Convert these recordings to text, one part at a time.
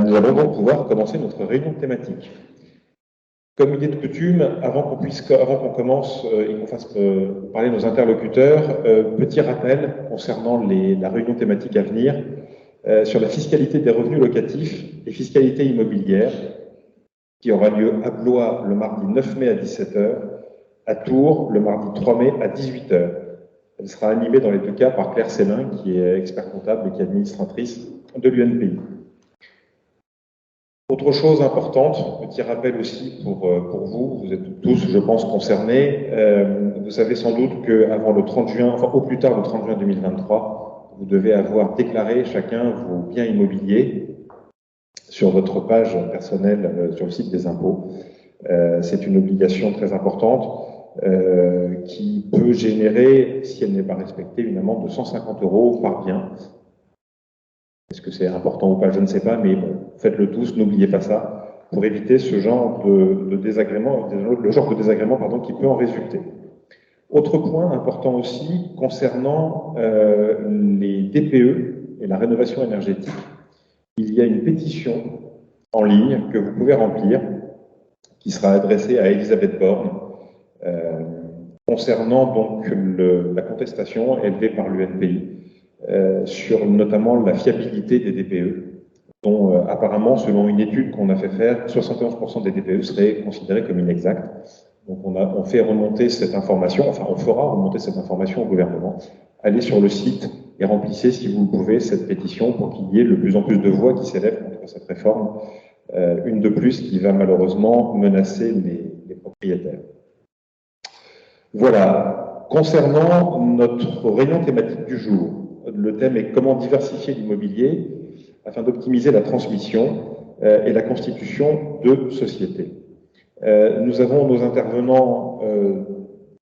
Nous allons donc pouvoir commencer notre réunion thématique. Comme il est de coutume, avant qu'on commence et qu'on fasse parler nos interlocuteurs, petit rappel concernant la réunion thématique à venir sur la fiscalité des revenus locatifs et fiscalité immobilière, qui aura lieu à Blois le mardi 9 mai à 17 h, à Tours le mardi 3 mai à 18 h. Elle sera animée dans les deux cas par Claire Célin, qui est expert comptable et qui est administratrice de l'UNPI. Autre chose importante, petit rappel aussi pour vous, vous êtes tous, je pense, concernés. Vous savez sans doute qu'avant le 30 juin, enfin au plus tard le 30 juin 2023, vous devez avoir déclaré chacun vos biens immobiliers sur votre page personnelle sur le site des impôts. C'est une obligation très importante qui peut générer, si elle n'est pas respectée, une amende de 150 € par bien. Est-ce que c'est important ou pas? Je ne sais pas, mais bon, faites-le tous, n'oubliez pas ça, pour éviter ce genre de désagrément, le genre de désagrément qui peut en résulter. Autre point important aussi, concernant les DPE et la rénovation énergétique, il y a une pétition en ligne que vous pouvez remplir, qui sera adressée à Elisabeth Borne, concernant donc la contestation élevée par l'UNPI, sur notamment la fiabilité des DPE, dont apparemment, selon une étude qu'on a fait faire, 71% des DPE seraient considérés comme inexacts. Donc on fait remonter cette information, enfin on fera remonter cette information au gouvernement. Allez sur le site et remplissez, si vous le pouvez, cette pétition pour qu'il y ait de plus en plus de voix qui s'élèvent contre cette réforme, une de plus qui va malheureusement menacer les propriétaires. Voilà. Concernant notre réunion thématique du jour, le thème est comment diversifier l'immobilier afin d'optimiser la transmission et la constitution de sociétés. Nous avons nos intervenants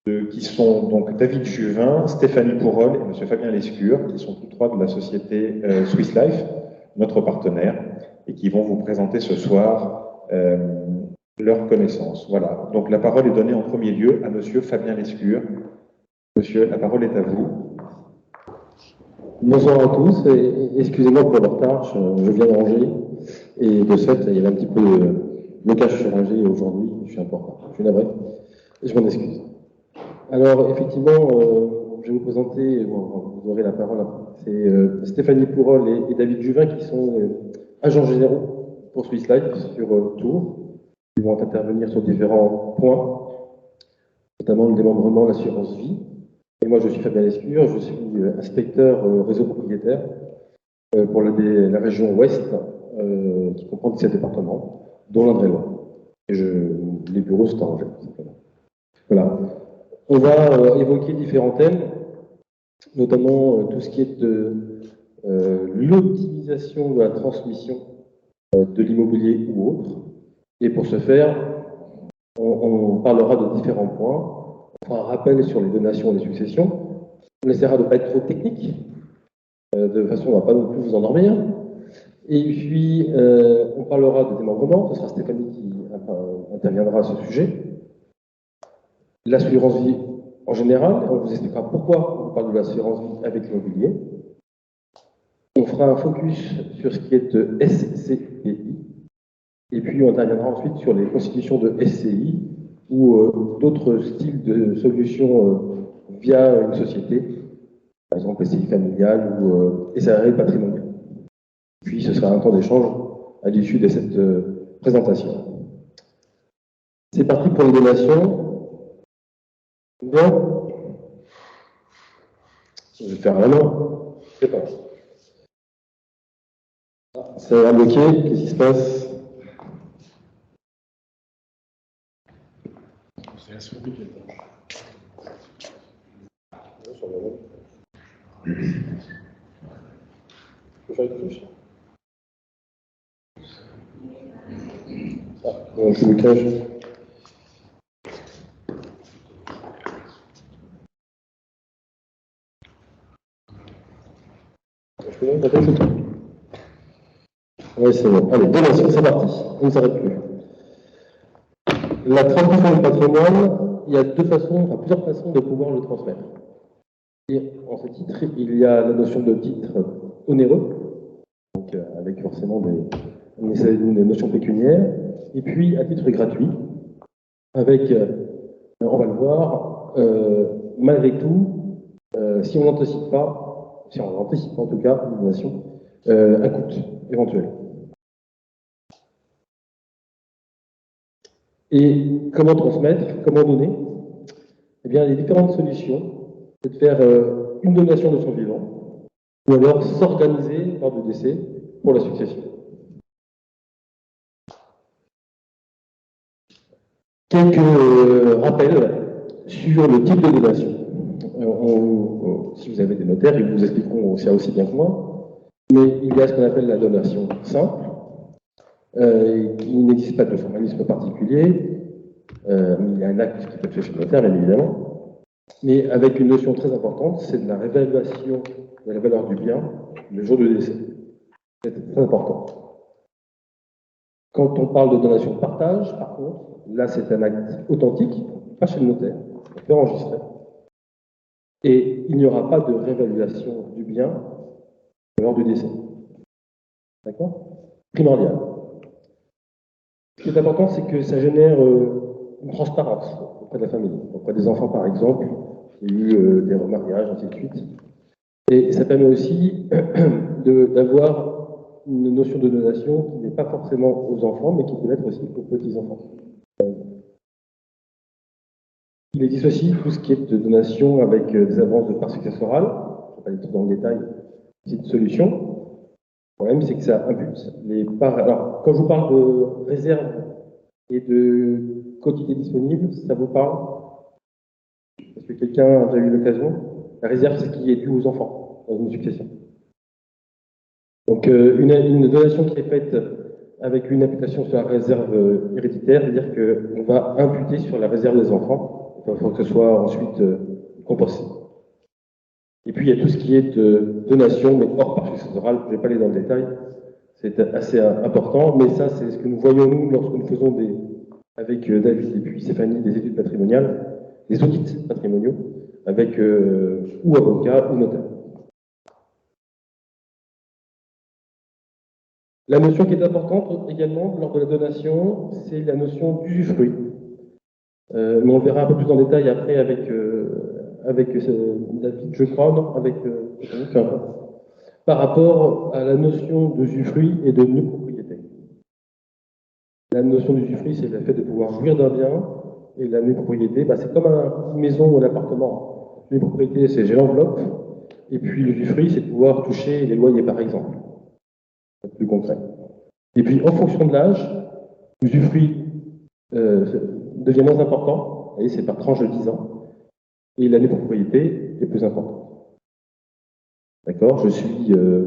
qui sont donc David Juvin, Stéphanie Pourol et M. Fabien Lescure, qui sont tous trois de la société Swiss Life, notre partenaire, et qui vont vous présenter ce soir leurs connaissances. Voilà. Donc la parole est donnée en premier lieu à M. Fabien Lescure. Monsieur, la parole est à vous. Bonsoir à tous, et excusez-moi pour le retard, je viens de Angers, et de ce fait, il y avait un petit peu de blocage sur Angers aujourd'hui, je suis un peu en retard, je suis navré, et je m'en excuse. Alors, effectivement, je vais vous présenter, vous aurez la parole après, c'est Stéphanie Pourol et David Juvin qui sont agents généraux pour Swiss Life sur Tours. Ils vont intervenir sur différents points, notamment le démembrement, l'assurance vie. Et moi, je suis Fabien Lescure, je suis inspecteur réseau propriétaire pour la région ouest, qui comprend 17 départements, dont l'Indre-et-Loire. Et les bureaux sont à Angers, simplement. Voilà. On va évoquer différents thèmes, notamment tout ce qui est de l'optimisation de la transmission de l'immobilier ou autre. Et pour ce faire, on parlera de différents points. On fera un rappel sur les donations et les successions. On essaiera de ne pas être trop technique, de façon à ne pas non plus vous endormir. Et puis, on parlera de démembrement. Ce sera Stéphanie qui interviendra à ce sujet. L'assurance vie en général. On vous expliquera pourquoi on parle de l'assurance vie avec l'immobilier. On fera un focus sur ce qui est de SCPI. Et puis, on interviendra ensuite sur les constitutions de SCI ou d'autres styles de solutions via une société, par exemple SCI familiale ou SARL patrimonial. Puis ce sera un temps d'échange à l'issue de cette présentation. C'est parti pour les donations. Bon. Je vais faire un an. C'est pas. Ça va bloquer. Qu'est-ce qui se passe? C'est la souris qui est Je peux faire une touche? Ah, un petit blocage. Je peux même taper, c'est tout. Oui, c'est bon. Allez, donation, c'est parti. On ne s'arrête plus. La transmission du patrimoine, il y a plusieurs façons de pouvoir le transmettre. Et en ce titre, il y a la notion de titre onéreux, donc avec forcément des c'est une notion pécuniaire. Et puis, à titre gratuit, avec, on va le voir, malgré tout, si on n'anticipe pas en tout cas, une donation, un coût éventuel. Et comment transmettre, comment donner? Eh bien, les différentes solutions, c'est de faire une donation de son vivant, ou alors s'organiser lors du décès pour la succession. Quelques rappels sur le type de donation. Si vous avez des notaires, ils vous expliqueront ça aussi bien que moi, mais il y a ce qu'on appelle la donation simple, il n'existe pas de formalisme particulier, il y a un acte qui peut être fait chez le notaire, bien évidemment, mais avec une notion très importante, c'est de la réévaluation de la valeur du bien le jour du décès. C'est très important. Quand on parle de donation partage, par contre, là c'est un acte authentique, pas chez le notaire, on fait enregistrer. Et il n'y aura pas de réévaluation du bien lors du décès. D'accord? Primordial. Ce qui est important, c'est que ça génère une transparence auprès de la famille, auprès des enfants par exemple. Il y a eu des remariages, ainsi de suite. Et ça permet aussi d'avoir une notion de donation qui n'est pas forcément aux enfants, mais qui peut être aussi aux petits-enfants. Il existe aussi tout ce qui est de donation avec des avances de parts successorales. Je ne vais pas aller trop dans le détail. C'est une solution. Le problème, c'est que ça impulse les parts. Alors, quand je vous parle de réserve et de quotité disponible, ça vous parle? Est-ce que quelqu'un a déjà eu l'occasion? La réserve, c'est ce qui est dû aux enfants dans une succession. Donc, une donation qui est faite avec une imputation sur la réserve héréditaire, c'est-à-dire qu'on va imputer sur la réserve des enfants, il faut que ce soit ensuite compensé. Et puis, il y a tout ce qui est de donation, mais hors part successorale, je ne vais pas aller dans le détail, c'est assez important, mais ça, c'est ce que nous voyons, nous, lorsque nous faisons avec David et puis Stéphanie, des études patrimoniales, des audits patrimoniaux, avec ou avocat ou notaire. La notion qui est importante également lors de la donation, c'est la notion d'usufruit. Mais on le verra un peu plus en détail après avec David, je crois, non, avec par rapport à la notion d'usufruit et de nue propriété. La notion d'usufruit, c'est le fait de pouvoir jouir d'un bien, et la nue propriété, c'est comme une maison ou un appartement. La nue propriété, c'est j'ai l'enveloppe, et puis l'usufruit, c'est de pouvoir toucher les loyers, par exemple. C'est plus concret. Et puis, en fonction de l'âge, l'usufruit devient moins important. Vous voyez, c'est par tranche de 10 ans. Et l'année de propriété est plus importante. D'accord?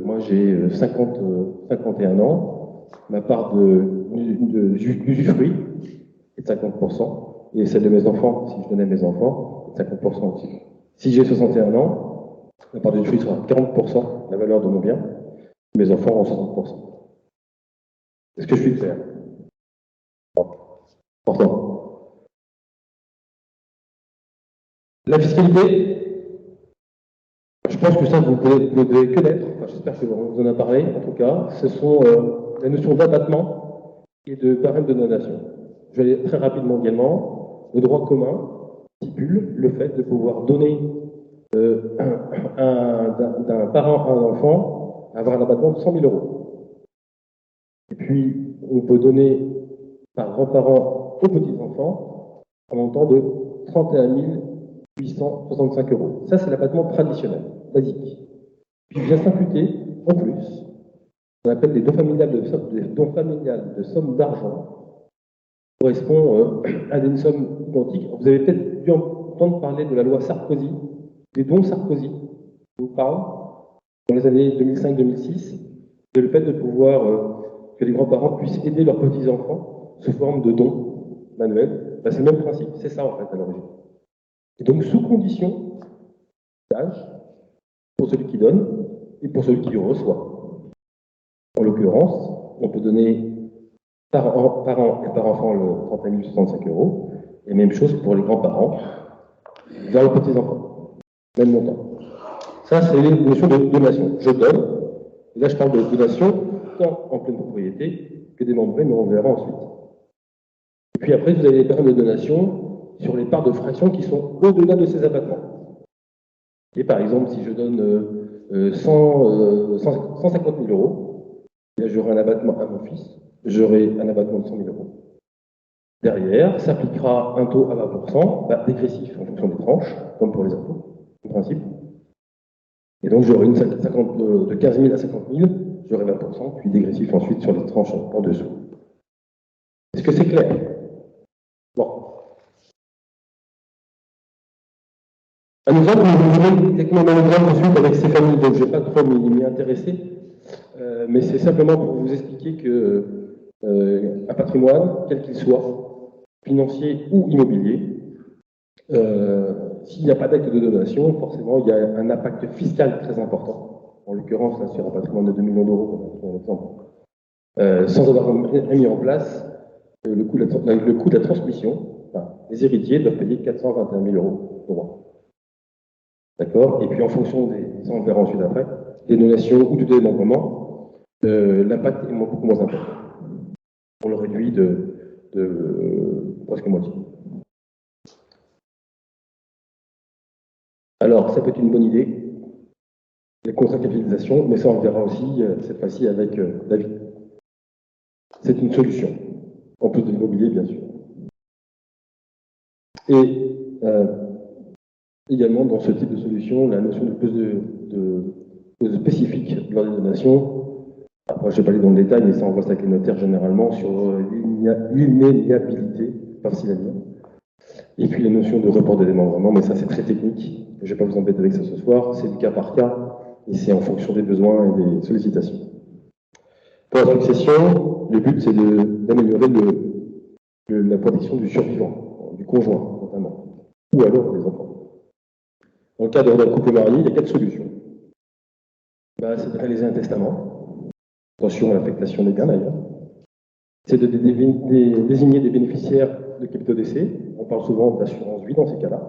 Moi, j'ai 51 ans. Ma part d'usufruit est de 50%. Et celle de mes enfants, si je donnais à mes enfants, est de 50% aussi. Si j'ai 61 ans, la part d'usufruit sera 40%, la valeur de mon bien. Mes enfants auront 60%. Est-ce que je suis clair? Important. La fiscalité, je pense que ça, vous devez connaître, j'espère que vous en a parlé, en tout cas, ce sont la notion d'abattement et de barème de donation. Je vais aller très rapidement également. Le droit commun stipule le fait de pouvoir donner d'un parent à un enfant, avoir un abattement de 100 000 €. Et puis, on peut donner par grand-parent aux petits-enfants un montant de 31 865 €. Ça, c'est l'abattement traditionnel, basique. Puis vient s'imputer, en plus, ce qu'on appelle des dons familiales de sommes d'argent, qui correspond à des sommes identiques. Vous avez peut-être dû entendre parler de la loi Sarkozy, des dons Sarkozy. Je vous parle, dans les années 2005-2006, c'est le fait de pouvoir que les grands-parents puissent aider leurs petits-enfants sous forme de dons manuels. C'est le même principe, c'est ça en fait à l'origine. Et donc sous condition d'âge, pour celui qui donne et pour celui qui reçoit. En l'occurrence, on peut donner par an et par enfant le 31 065 €, et même chose pour les grands-parents vers leurs petits-enfants. Même montant. Ça, c'est une notion de donation. Je donne, et là je parle de donation tant en pleine propriété que démembrés, mais on verra ensuite. Et puis après, vous avez les périodes de donation sur les parts de fractions qui sont au-delà de ces abattements. Et par exemple, si je donne 150 000 euros, j'aurai un abattement à mon fils, j'aurai un abattement de 100 000 euros. Derrière, s'appliquera un taux à 20%, dégressif en fonction des tranches, comme pour les impôts, en principe. Et donc j'aurai de 15 000 à 50 000, j'aurai 20%, puis dégressif ensuite sur les tranches en dessous. Est-ce que c'est clair? Bon. Un exemple, je vais vous donner exactement le même exemple ensuite avec Stéphanie, donc je ne vais pas trop m'y intéresser, mais c'est simplement pour vous expliquer que un patrimoine, quel qu'il soit, financier ou immobilier, s'il n'y a pas d'acte de donation, forcément, il y a un impact fiscal très important. En l'occurrence, là, sur un patrimoine de 2 millions d'euros, par exemple, sans avoir mis en place le coût de la transmission. Enfin, les héritiers doivent payer 421 000 euros de droit. D'accord? Et puis, en fonction ça on le verra ensuite après, des donations ou du démembrement, l'impact est beaucoup moins important. On le réduit de presque moitié. Alors, ça peut être une bonne idée, les contrats de capitalisation, mais ça on le verra aussi cette fois-ci avec David. C'est une solution, en plus de l'immobilier bien sûr. Et également dans ce type de solution, la notion de clause spécifique lors des donations, après je ne vais pas aller dans le détail, mais ça on voit ça avec les notaires généralement sur l'inaliénabilité, pas si la dire. Et puis les notions de report de démembrement, mais ça c'est très technique, je ne vais pas vous embêter avec ça ce soir, c'est du cas par cas, et c'est en fonction des besoins et des sollicitations. Pour la succession, le but c'est d'améliorer la protection du survivant, du conjoint notamment, ou alors des enfants. Dans le cadre d'un couple marié, il y a 4 solutions. C'est de réaliser un testament, attention à l'affectation des biens d'ailleurs. C'est de désigner des bénéficiaires de capitaux décès, on parle souvent d'assurance vie dans ces cas-là,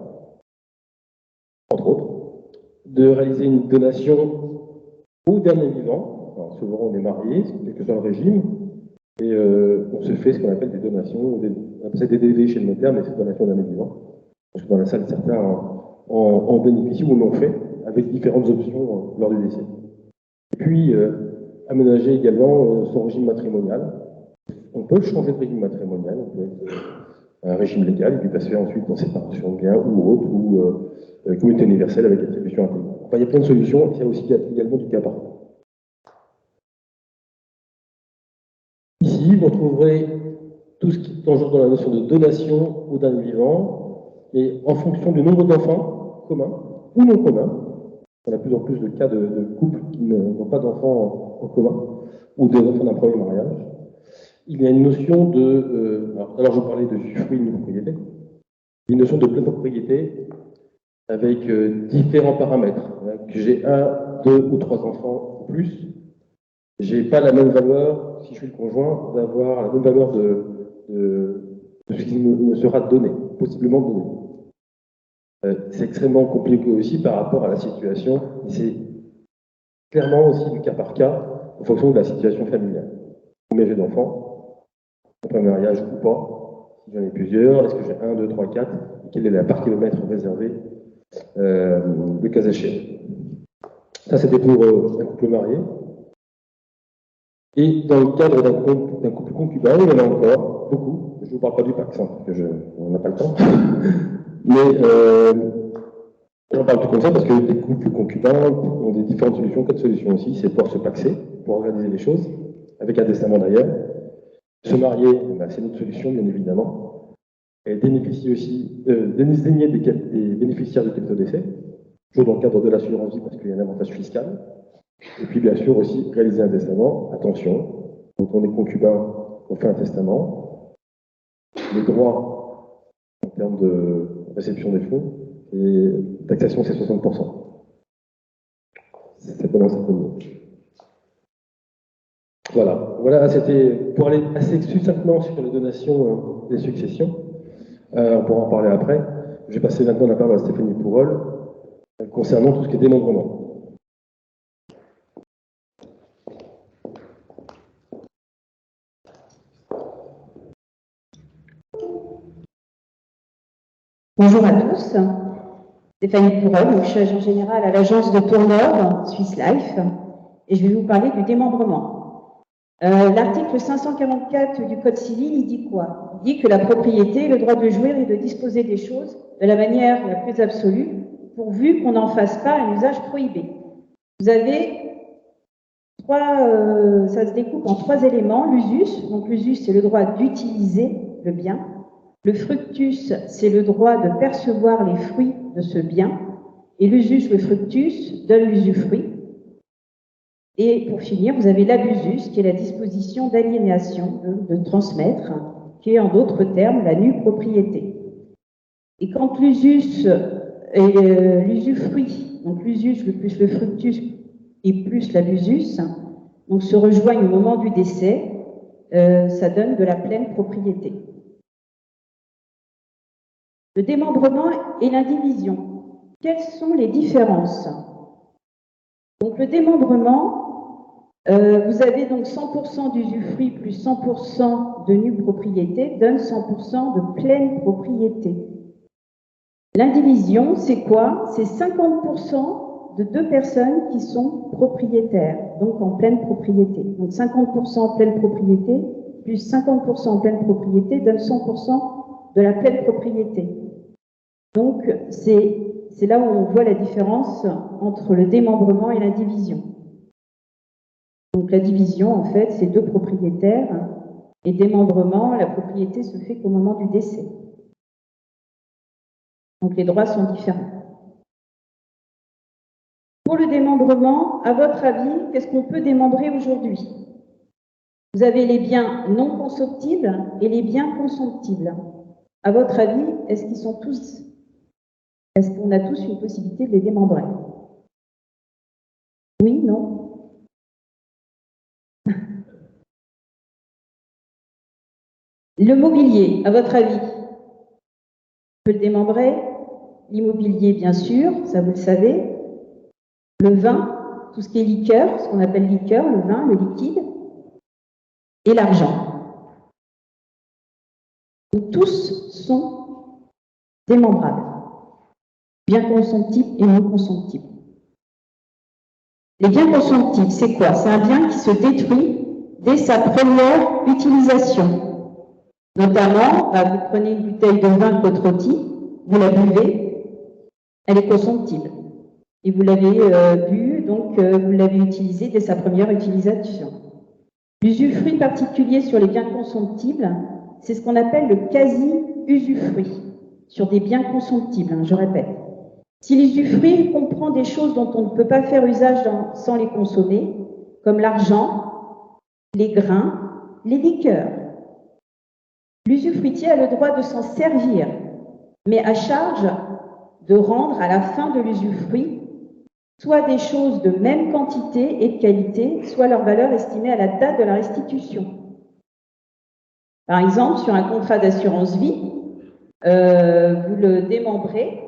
entre autres. De réaliser une donation au dernier vivant, alors, souvent on est marié, quel que soit le régime, et on se fait ce qu'on appelle des donations, on appelle ça des DD chez le notaire, mais c'est des donations au dernier vivant. Parce que dans la salle, certains en bénéficient ou l'ont fait, avec différentes options lors du décès. Et puis, aménager également son régime matrimonial. On peut changer de régime matrimonial, on peut être un régime légal, et puis passer ensuite en séparation de biens ou autre, ou communauté universelle avec attribution intégrale. Enfin, il y a plein de solutions, il y a aussi également du cas par cas. Ici, vous retrouverez tout ce qui engendre dans la notion de donation au dernier vivant, et en fonction du nombre d'enfants communs ou non communs. On a de plus en plus de cas de couples qui n'ont pas d'enfants en commun, ou d'enfants d'un premier mariage. Il y a une notion de... alors je parlais de fruit de propriété. Il y a une notion de pleine propriété avec différents paramètres. Que j'ai 1, 2 ou 3 enfants ou plus, j'ai pas la même valeur, si je suis le conjoint, d'avoir la même valeur de ce qui me sera donné, possiblement donné. C'est extrêmement compliqué aussi par rapport à la situation, et c'est clairement aussi du cas par cas, en fonction de la situation familiale. Combien j'ai d'enfants, après mariage ou pas, si j'en ai plusieurs, est-ce que j'ai 1, 2, 3, 4, et quelle est la part kilomètre réservée, le cas échéant. Ça, c'était pour un couple marié. Et dans le cadre d'un couple concubin, il y en a encore beaucoup. Je ne vous parle pas du Pax, hein, parce qu'on n'a pas le temps. Mais on parle tout comme ça parce que les couples concubins ont des différentes solutions, 4 solutions aussi. C'est pouvoir se paxer, pour organiser les choses, avec un testament d'ailleurs. Se marier, c'est une autre solution, bien évidemment. Et bénéficier aussi, désigner des bénéficiaires de capitaux décès, toujours dans le cadre de l'assurance vie parce qu'il y a un avantage fiscal. Et puis bien sûr aussi réaliser un testament, attention, quand on est concubin, on fait un testament, les droits en termes de réception des fonds, et taxation c'est 60%. Ça commence à payer. Voilà, c'était pour aller assez succinctement sur les donations des successions. On pourra en parler après. Je vais passer maintenant la parole à Stéphanie Pourol concernant tout ce qui est démembrement. Bonjour à tous. Stéphanie Pourreux, je suis agent général à l'agence de Tourneur, Swiss Life, et je vais vous parler du démembrement. L'article 544 du Code civil, il dit quoi? Il dit que la propriété est le droit de jouir et de disposer des choses de la manière la plus absolue, pourvu qu'on n'en fasse pas un usage prohibé. Vous avez ça se découpe en 3 éléments. L'usus, donc l'usus c'est le droit d'utiliser le bien. Le fructus, c'est le droit de percevoir les fruits de ce bien. Et l'usus, le fructus, donne l'usufruit. Et pour finir, vous avez l'abusus, qui est la disposition d'aliénation, de transmettre, qui est en d'autres termes la nue propriété. Et quand l'usus et l'usufruit, donc l'usus plus le fructus et plus l'abusus, donc se rejoignent au moment du décès, ça donne de la pleine propriété. Le démembrement et l'indivision. Quelles sont les différences? Donc le démembrement, vous avez donc 100% d'usufruit plus 100% de nue propriété donne 100% de pleine propriété. L'indivision, c'est quoi? C'est 50% de 2 personnes qui sont propriétaires, donc en pleine propriété. Donc 50% en pleine propriété plus 50% en pleine propriété donne 100% de la pleine propriété. Donc c'est là où on voit la différence entre le démembrement et l'indivision. Donc la division, en fait, c'est 2 propriétaires, et démembrement, la propriété se fait qu'au moment du décès. Donc les droits sont différents. Pour le démembrement, à votre avis, qu'est-ce qu'on peut démembrer aujourd'hui? Vous avez les biens non consomptibles et les biens consomptibles. À votre avis, est-ce qu'on a tous une possibilité de les démembrer? Oui, non? Le mobilier, à votre avis, on peut le démembrer? L'immobilier, bien sûr, ça vous le savez. Le vin, tout ce qui est liqueur, ce qu'on appelle liqueur, le vin, le liquide, et l'argent. Donc, tous sont démembrables, biens consomptibles et non consomptibles. Les biens consomptibles, c'est quoi? C'est un bien qui se détruit dès sa première utilisation. Notamment, vous prenez une bouteille de vin côte-rôti, vous la buvez, elle est consomptible. Et vous l'avez bu, donc vous l'avez utilisé dès sa première utilisation. L'usufruit particulier sur les biens consomptibles, c'est ce qu'on appelle le quasi-usufruit, sur des biens consomptibles, je répète. Si l'usufruit comprend des choses dont on ne peut pas faire usage sans les consommer, comme l'argent, les grains, les liqueurs, l'usufruitier a le droit de s'en servir, mais à charge de rendre à la fin de l'usufruit soit des choses de même quantité et de qualité, soit leur valeur estimée à la date de la restitution. Par exemple, sur un contrat d'assurance vie, vous le démembrez.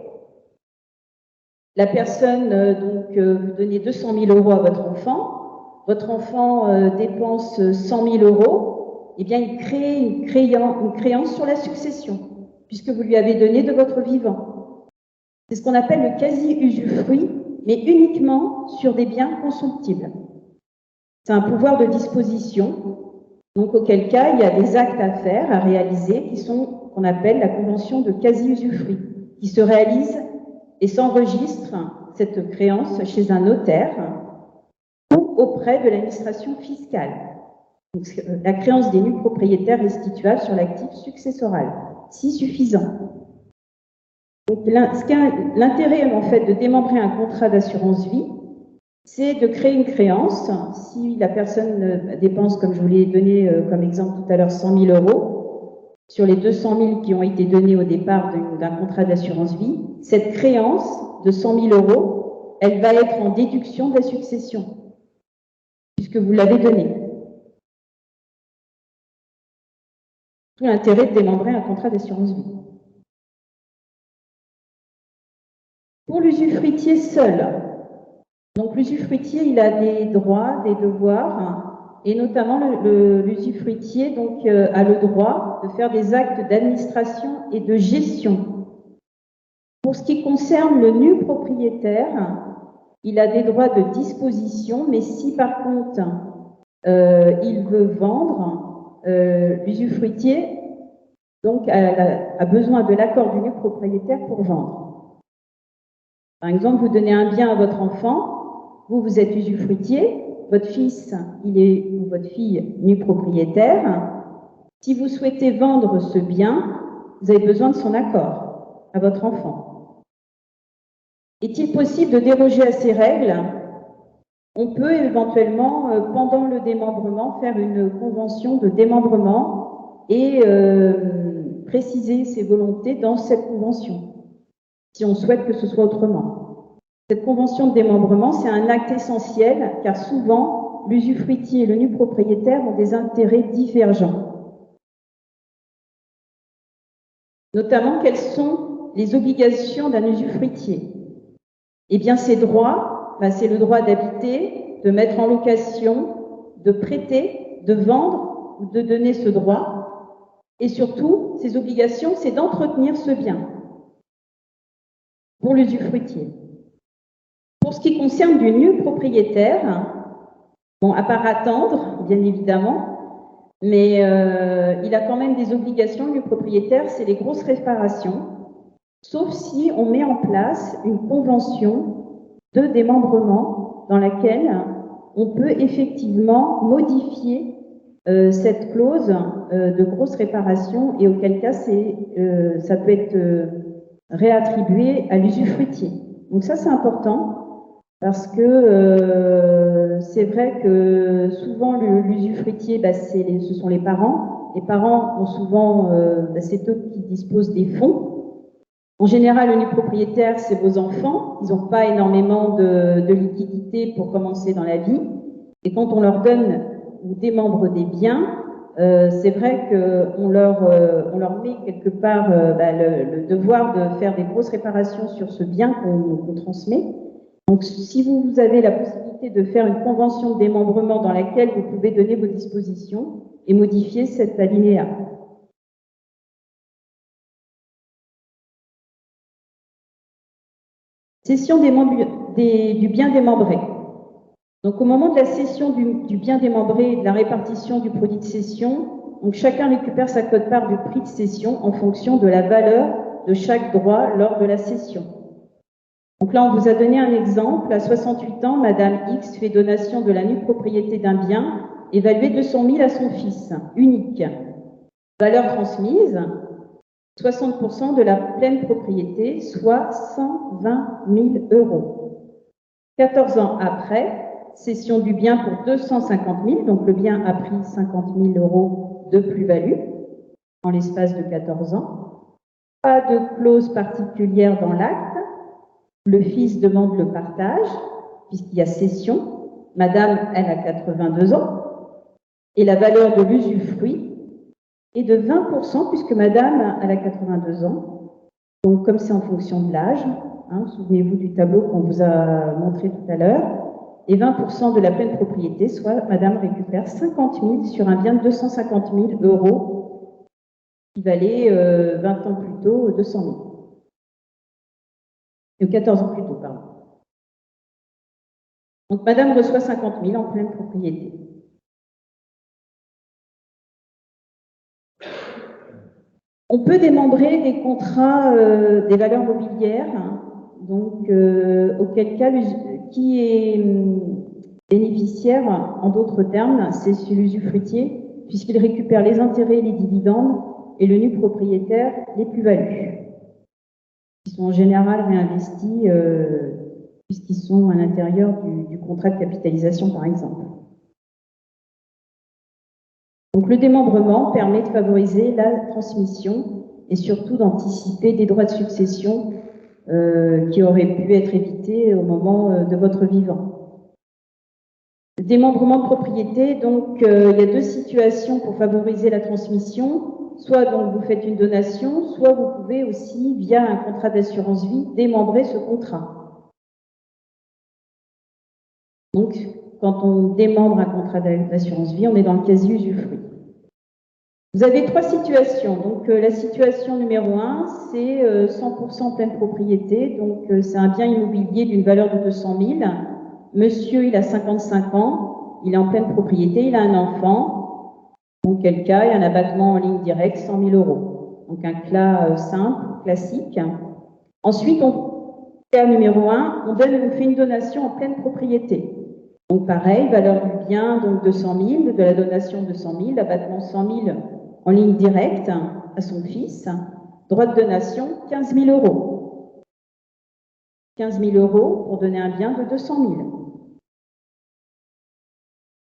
La personne, vous donnez 200 000 € à votre enfant dépense 100 000 €, eh bien, il crée une créance sur la succession, puisque vous lui avez donné de votre vivant. C'est ce qu'on appelle le quasi-usufruit, mais uniquement sur des biens consomptibles. C'est un pouvoir de disposition, donc auquel cas il y a des actes à faire, à réaliser, qu'on appelle la convention de quasi-usufruit, qui se réalise et s'enregistre cette créance chez un notaire ou auprès de l'administration fiscale. Donc, la créance des nus propriétaires restituables sur l'actif successoral, si suffisant. Donc, l'intérêt en fait de démembrer un contrat d'assurance vie, c'est de créer une créance. Si la personne dépense, comme je vous l'ai donné comme exemple tout à l'heure, 100 000 €, sur les 200 000 qui ont été donnés au départ d'un contrat d'assurance vie, cette créance de 100 000 €, elle va être en déduction de la succession, puisque vous l'avez donnée. Tout l'intérêt de démembrer un contrat d'assurance vie. Pour l'usufruitier seul, donc l'usufruitier, il a des droits, des devoirs, et notamment l'usufruitier a le droit de faire des actes d'administration et de gestion Pour ce qui concerne le nu propriétaire, il a des droits de disposition, mais si par contre il veut vendre, l'usufruitier donc a besoin de l'accord du nu propriétaire pour vendre. Par exemple, vous donnez un bien à votre enfant, vous êtes usufruitier, votre fils ou votre fille nu propriétaire. Si vous souhaitez vendre ce bien, vous avez besoin de son accord à votre enfant. Est-il possible de déroger à ces règles? On peut éventuellement, pendant le démembrement, faire une convention de démembrement et préciser ses volontés dans cette convention, si on souhaite que ce soit autrement. Cette convention de démembrement, c'est un acte essentiel, car souvent, l'usufruitier et le nu propriétaire ont des intérêts divergents. Notamment, quelles sont les obligations d'un usufruitier? Eh bien, ses droits, c'est le droit d'habiter, de mettre en location, de prêter, de vendre ou de donner ce droit. Et surtout, ses obligations, c'est d'entretenir ce bien pour l'usufruitier. Pour ce qui concerne du nu propriétaire, bon, à part attendre, bien évidemment, mais il a quand même des obligations, le nu propriétaire, c'est les grosses réparations, sauf si on met en place une convention de démembrement dans laquelle on peut effectivement modifier cette clause de grosse réparation et auquel cas ça peut être réattribué à l'usufruitier. Donc ça, c'est important parce que c'est vrai que souvent l'usufruitier, ce sont les parents. Les parents ont souvent, c'est eux qui disposent des fonds. En général, le nu propriétaire, c'est vos enfants. Ils n'ont pas énormément de liquidité pour commencer dans la vie. Et quand on leur donne ou démembre des biens, c'est vrai qu'on leur met quelque part le devoir de faire des grosses réparations sur ce bien qu'on transmet. Donc, si vous avez la possibilité de faire une convention de démembrement dans laquelle vous pouvez donner vos dispositions et modifier cet alinéa. Cession du bien démembré. Donc, au moment de la cession du bien démembré et de la répartition du produit de cession, donc chacun récupère sa quote-part du prix de cession en fonction de la valeur de chaque droit lors de la cession. Donc là, on vous a donné un exemple. À 68 ans, Madame X fait donation de la nue propriété d'un bien évalué 200 000 à son fils, unique. Valeur transmise, 60% de la pleine propriété, soit 120 000 €. 14 ans après, cession du bien pour 250 000, donc le bien a pris 50 000 € de plus-value en l'espace de 14 ans. Pas de clause particulière dans l'acte. Le fils demande le partage, puisqu'il y a cession. Madame, elle a 82 ans. Et la valeur de l'usufruit est de 20%, puisque Madame, elle a 82 ans. Donc, comme c'est en fonction de l'âge, souvenez-vous du tableau qu'on vous a montré tout à l'heure, et 20% de la pleine propriété, soit Madame récupère 50 000 sur un bien de 250 000 €, qui valait 20 ans plus tôt 200 000. 14 ans plus tôt, pardon. Donc, Madame reçoit 50 000 en pleine propriété. On peut démembrer les contrats des valeurs mobilières, donc auquel cas, qui est bénéficiaire, en d'autres termes, c'est l'usufruitier, puisqu'il récupère les intérêts et les dividendes, et le nu propriétaire, les plus-values, qui sont en général réinvestis puisqu'ils sont à l'intérieur du contrat de capitalisation, par exemple. Donc le démembrement permet de favoriser la transmission et surtout d'anticiper des droits de succession qui auraient pu être évités au moment de votre vivant. Le démembrement de propriété, donc il y a deux situations pour favoriser la transmission. Soit donc vous faites une donation, soit vous pouvez aussi, via un contrat d'assurance vie, démembrer ce contrat. Donc, quand on démembre un contrat d'assurance vie, on est dans le quasi-usufruit. Vous avez trois situations. Donc, la situation numéro 1, c'est 100% pleine propriété. Donc, c'est un bien immobilier d'une valeur de 200 000. Monsieur, il a 55 ans, il est en pleine propriété, il a un enfant. Donc, quel cas, il y a un abattement en ligne directe, 100 000 euros. Donc, un cas simple, classique. Ensuite, cas numéro 1, on fait une donation en pleine propriété. Donc, pareil, valeur du bien, donc 200 000, de la donation 200 000, abattement 100 000 en ligne directe à son fils. Droit de donation, 15 000 euros. 15 000 euros pour donner un bien de 200 000.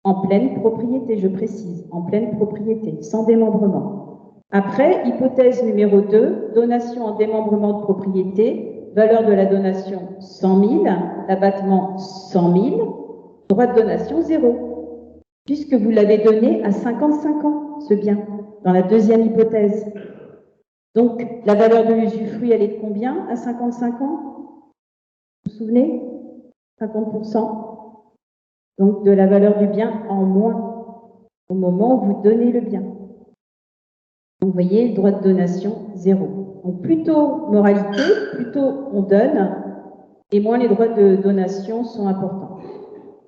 En pleine propriété, je précise, en pleine propriété, sans démembrement. Après, hypothèse numéro 2, donation en démembrement de propriété, valeur de la donation 100 000, l'abattement 100 000, droit de donation 0, puisque vous l'avez donné à 55 ans, ce bien, dans la deuxième hypothèse. Donc, la valeur de l'usufruit, elle est de combien à 55 ans? Vous vous souvenez? 50%. Donc, de la valeur du bien en moins au moment où vous donnez le bien. Donc, vous voyez, le droit de donation, 0. Donc, plutôt moralité, plutôt on donne, et moins les droits de donation sont importants,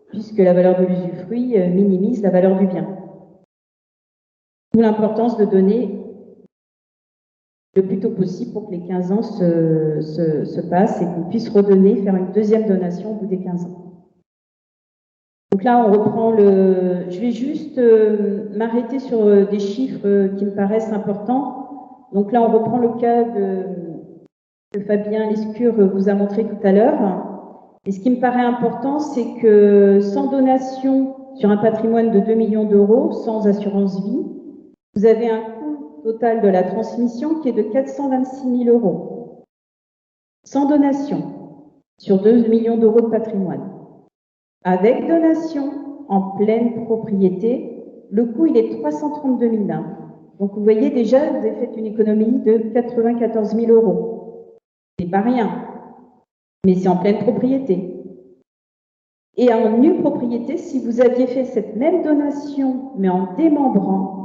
puisque la valeur de l'usufruit minimise la valeur du bien. D'où l'importance de donner le plus tôt possible pour que les 15 ans se passent et qu'on puisse redonner, faire une deuxième donation au bout des 15 ans. Donc là, on reprend Je vais juste m'arrêter sur des chiffres qui me paraissent importants. Donc là, on reprend le cas que Fabien Lescure vous a montré tout à l'heure. Et ce qui me paraît important, c'est que sans donation sur un patrimoine de 2 millions d'euros, sans assurance vie, vous avez un coût total de la transmission qui est de 426 000 euros. Sans donation sur 2 millions d'euros de patrimoine. Avec donation en pleine propriété, le coût il est de 332 000. Donc vous voyez déjà, vous avez fait une économie de 94 000 euros. C'est pas rien, mais c'est en pleine propriété. Et en nue propriété, si vous aviez fait cette même donation, mais en démembrant,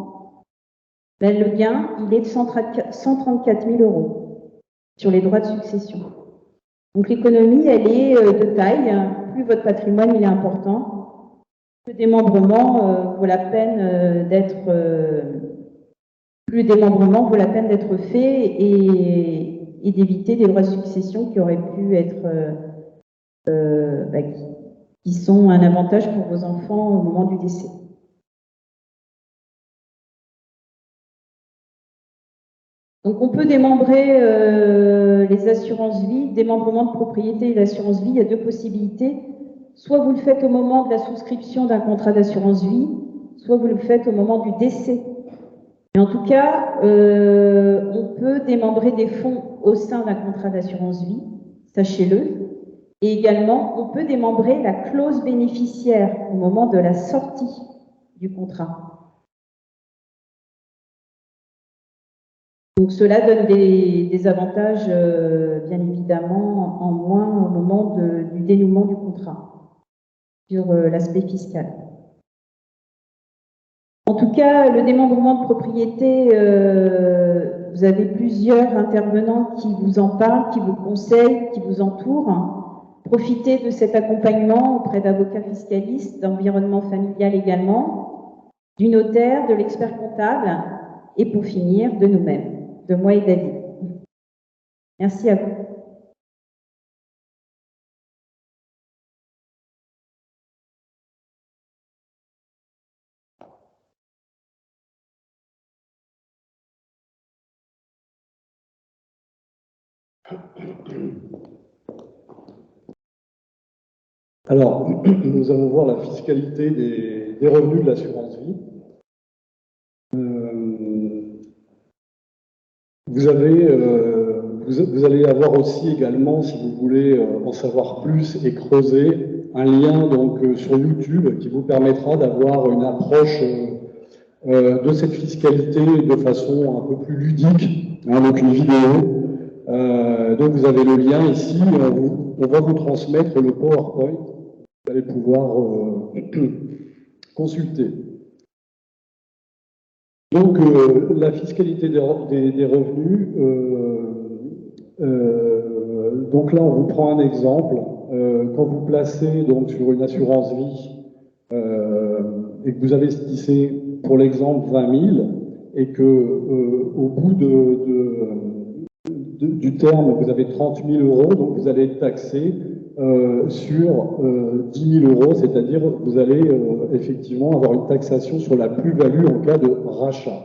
ben le gain, il est de 134 000 euros sur les droits de succession. Donc l'économie, elle est de taille. Plus votre patrimoine il est important, plus le démembrement vaut la peine d'être fait et d'éviter des droits de succession qui auraient pu être qui sont un avantage pour vos enfants au moment du décès. Donc on peut démembrer les assurances vie, démembrement de propriété et l'assurance vie, il y a deux possibilités. Soit vous le faites au moment de la souscription d'un contrat d'assurance vie, soit vous le faites au moment du décès. Mais en tout cas, on peut démembrer des fonds au sein d'un contrat d'assurance vie, sachez-le. Et également, on peut démembrer la clause bénéficiaire au moment de la sortie du contrat. Donc cela donne des avantages, bien évidemment, en moins au moment du dénouement du contrat, sur l'aspect fiscal. En tout cas, le démembrement de propriété, vous avez plusieurs intervenants qui vous en parlent, qui vous conseillent, qui vous entourent. Profitez de cet accompagnement auprès d'avocats fiscalistes, d'environnement familial également, du notaire, de l'expert comptable, et pour finir, de nous-mêmes. De moi et David. Merci à vous. Alors, nous allons voir la fiscalité des revenus de l'assurance vie. Vous allez avoir aussi également, si vous voulez en savoir plus et creuser, un lien donc sur YouTube qui vous permettra d'avoir une approche de cette fiscalité de façon un peu plus ludique, donc une vidéo. Donc vous avez le lien ici, on va vous transmettre le PowerPoint, vous allez pouvoir consulter. Donc, la fiscalité des revenus, donc là, on vous prend un exemple. Quand vous placez donc sur une assurance vie et que vous investissez, pour l'exemple, 20 000 et que au bout du terme, vous avez 30 000 euros, donc vous allez être taxé sur 10 000 euros, c'est-à-dire vous allez effectivement avoir une taxation sur la plus-value en cas de rachat.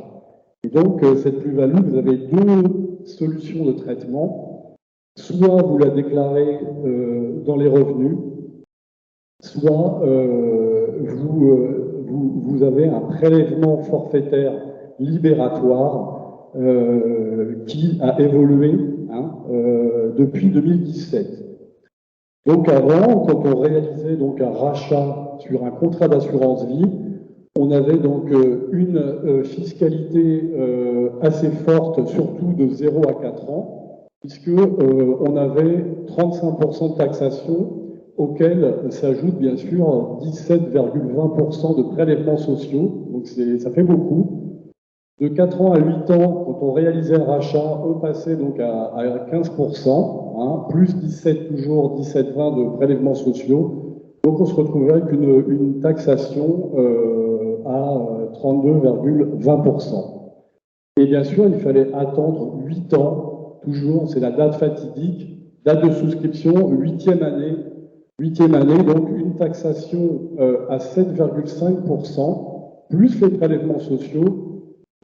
Et donc, cette plus-value, vous avez deux solutions de traitement. Soit vous la déclarez dans les revenus, soit vous avez un prélèvement forfaitaire libératoire qui a évolué depuis 2017. Donc avant, quand on réalisait donc un rachat sur un contrat d'assurance vie, on avait donc une fiscalité assez forte, surtout de 0 à 4 ans, puisque on avait 35% de taxation, auquel s'ajoute bien sûr 17,20% de prélèvements sociaux, donc ça fait beaucoup. De 4 ans à 8 ans, quand on réalisait un rachat, on passait donc à 15%, plus 17 toujours, 17,20 de prélèvements sociaux. Donc on se retrouvait avec une taxation à 32,20%. Et bien sûr, il fallait attendre 8 ans, toujours, c'est la date fatidique, date de souscription, 8e année. 8e année, donc une taxation à 7,5%, plus les prélèvements sociaux,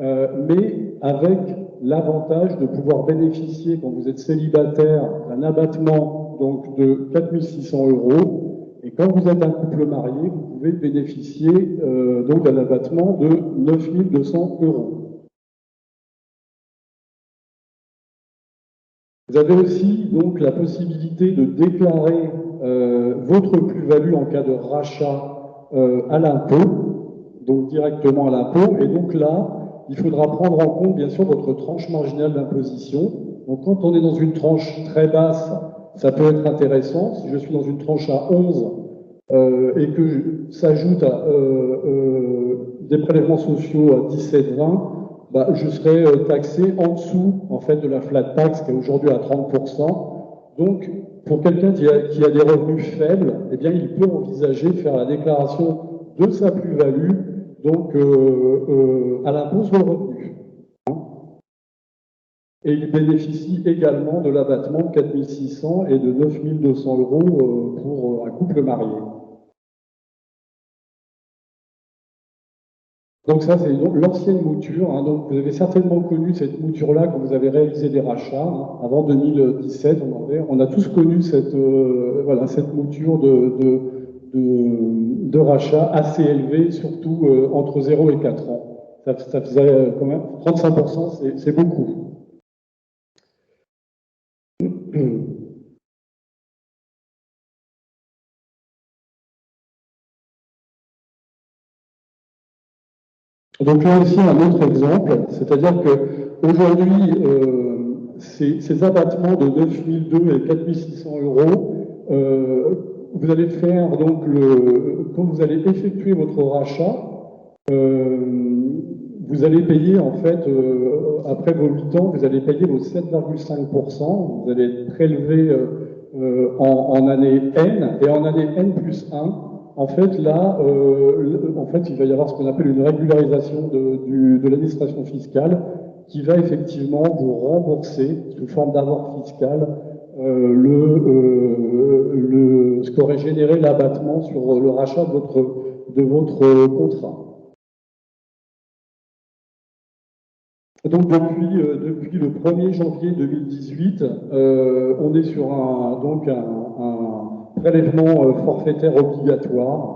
mais avec l'avantage de pouvoir bénéficier, quand vous êtes célibataire, d'un abattement donc, de 4 600 euros. Et quand vous êtes un couple marié, vous pouvez bénéficier donc d'un abattement de 9 200 euros. Vous avez aussi donc la possibilité de déclarer votre plus-value en cas de rachat à l'impôt, donc directement à l'impôt. Et donc là, il faudra prendre en compte, bien sûr, votre tranche marginale d'imposition. Donc, quand on est dans une tranche très basse, ça peut être intéressant. Si je suis dans une tranche à 11 et que s'ajoute des prélèvements sociaux à 17,20, bah, je serai taxé en dessous, en fait, de la flat tax qui est aujourd'hui à 30%. Donc, pour quelqu'un qui a des revenus faibles, eh bien, il peut envisager de faire la déclaration de sa plus-value donc à l'impôt sur le revenu. Et il bénéficie également de l'abattement de 4 600 et de 9 200 euros pour un couple marié. Donc ça, c'est l'ancienne mouture. Donc vous avez certainement connu cette mouture-là quand vous avez réalisé des rachats. Avant 2017, on a tous connu cette mouture de rachat assez élevé, surtout entre 0 et 4 ans. Ça faisait quand même 35%, c'est beaucoup. Donc là aussi un autre exemple, c'est-à-dire qu'aujourd'hui, ces abattements de 9 200 et 4 600 euros, vous allez faire donc quand vous allez effectuer votre rachat, vous allez payer en fait, après vos 8 ans, vous allez payer vos 7,5%, vous allez être prélevé en année N, et en année N plus 1, en fait, là, il va y avoir ce qu'on appelle une régularisation de l'administration fiscale qui va effectivement vous rembourser sous forme d'avort fiscal ce qu'aurait généré l'abattement sur le rachat de votre contrat. Donc depuis le 1er janvier 2018, on est sur un prélèvement forfaitaire obligatoire.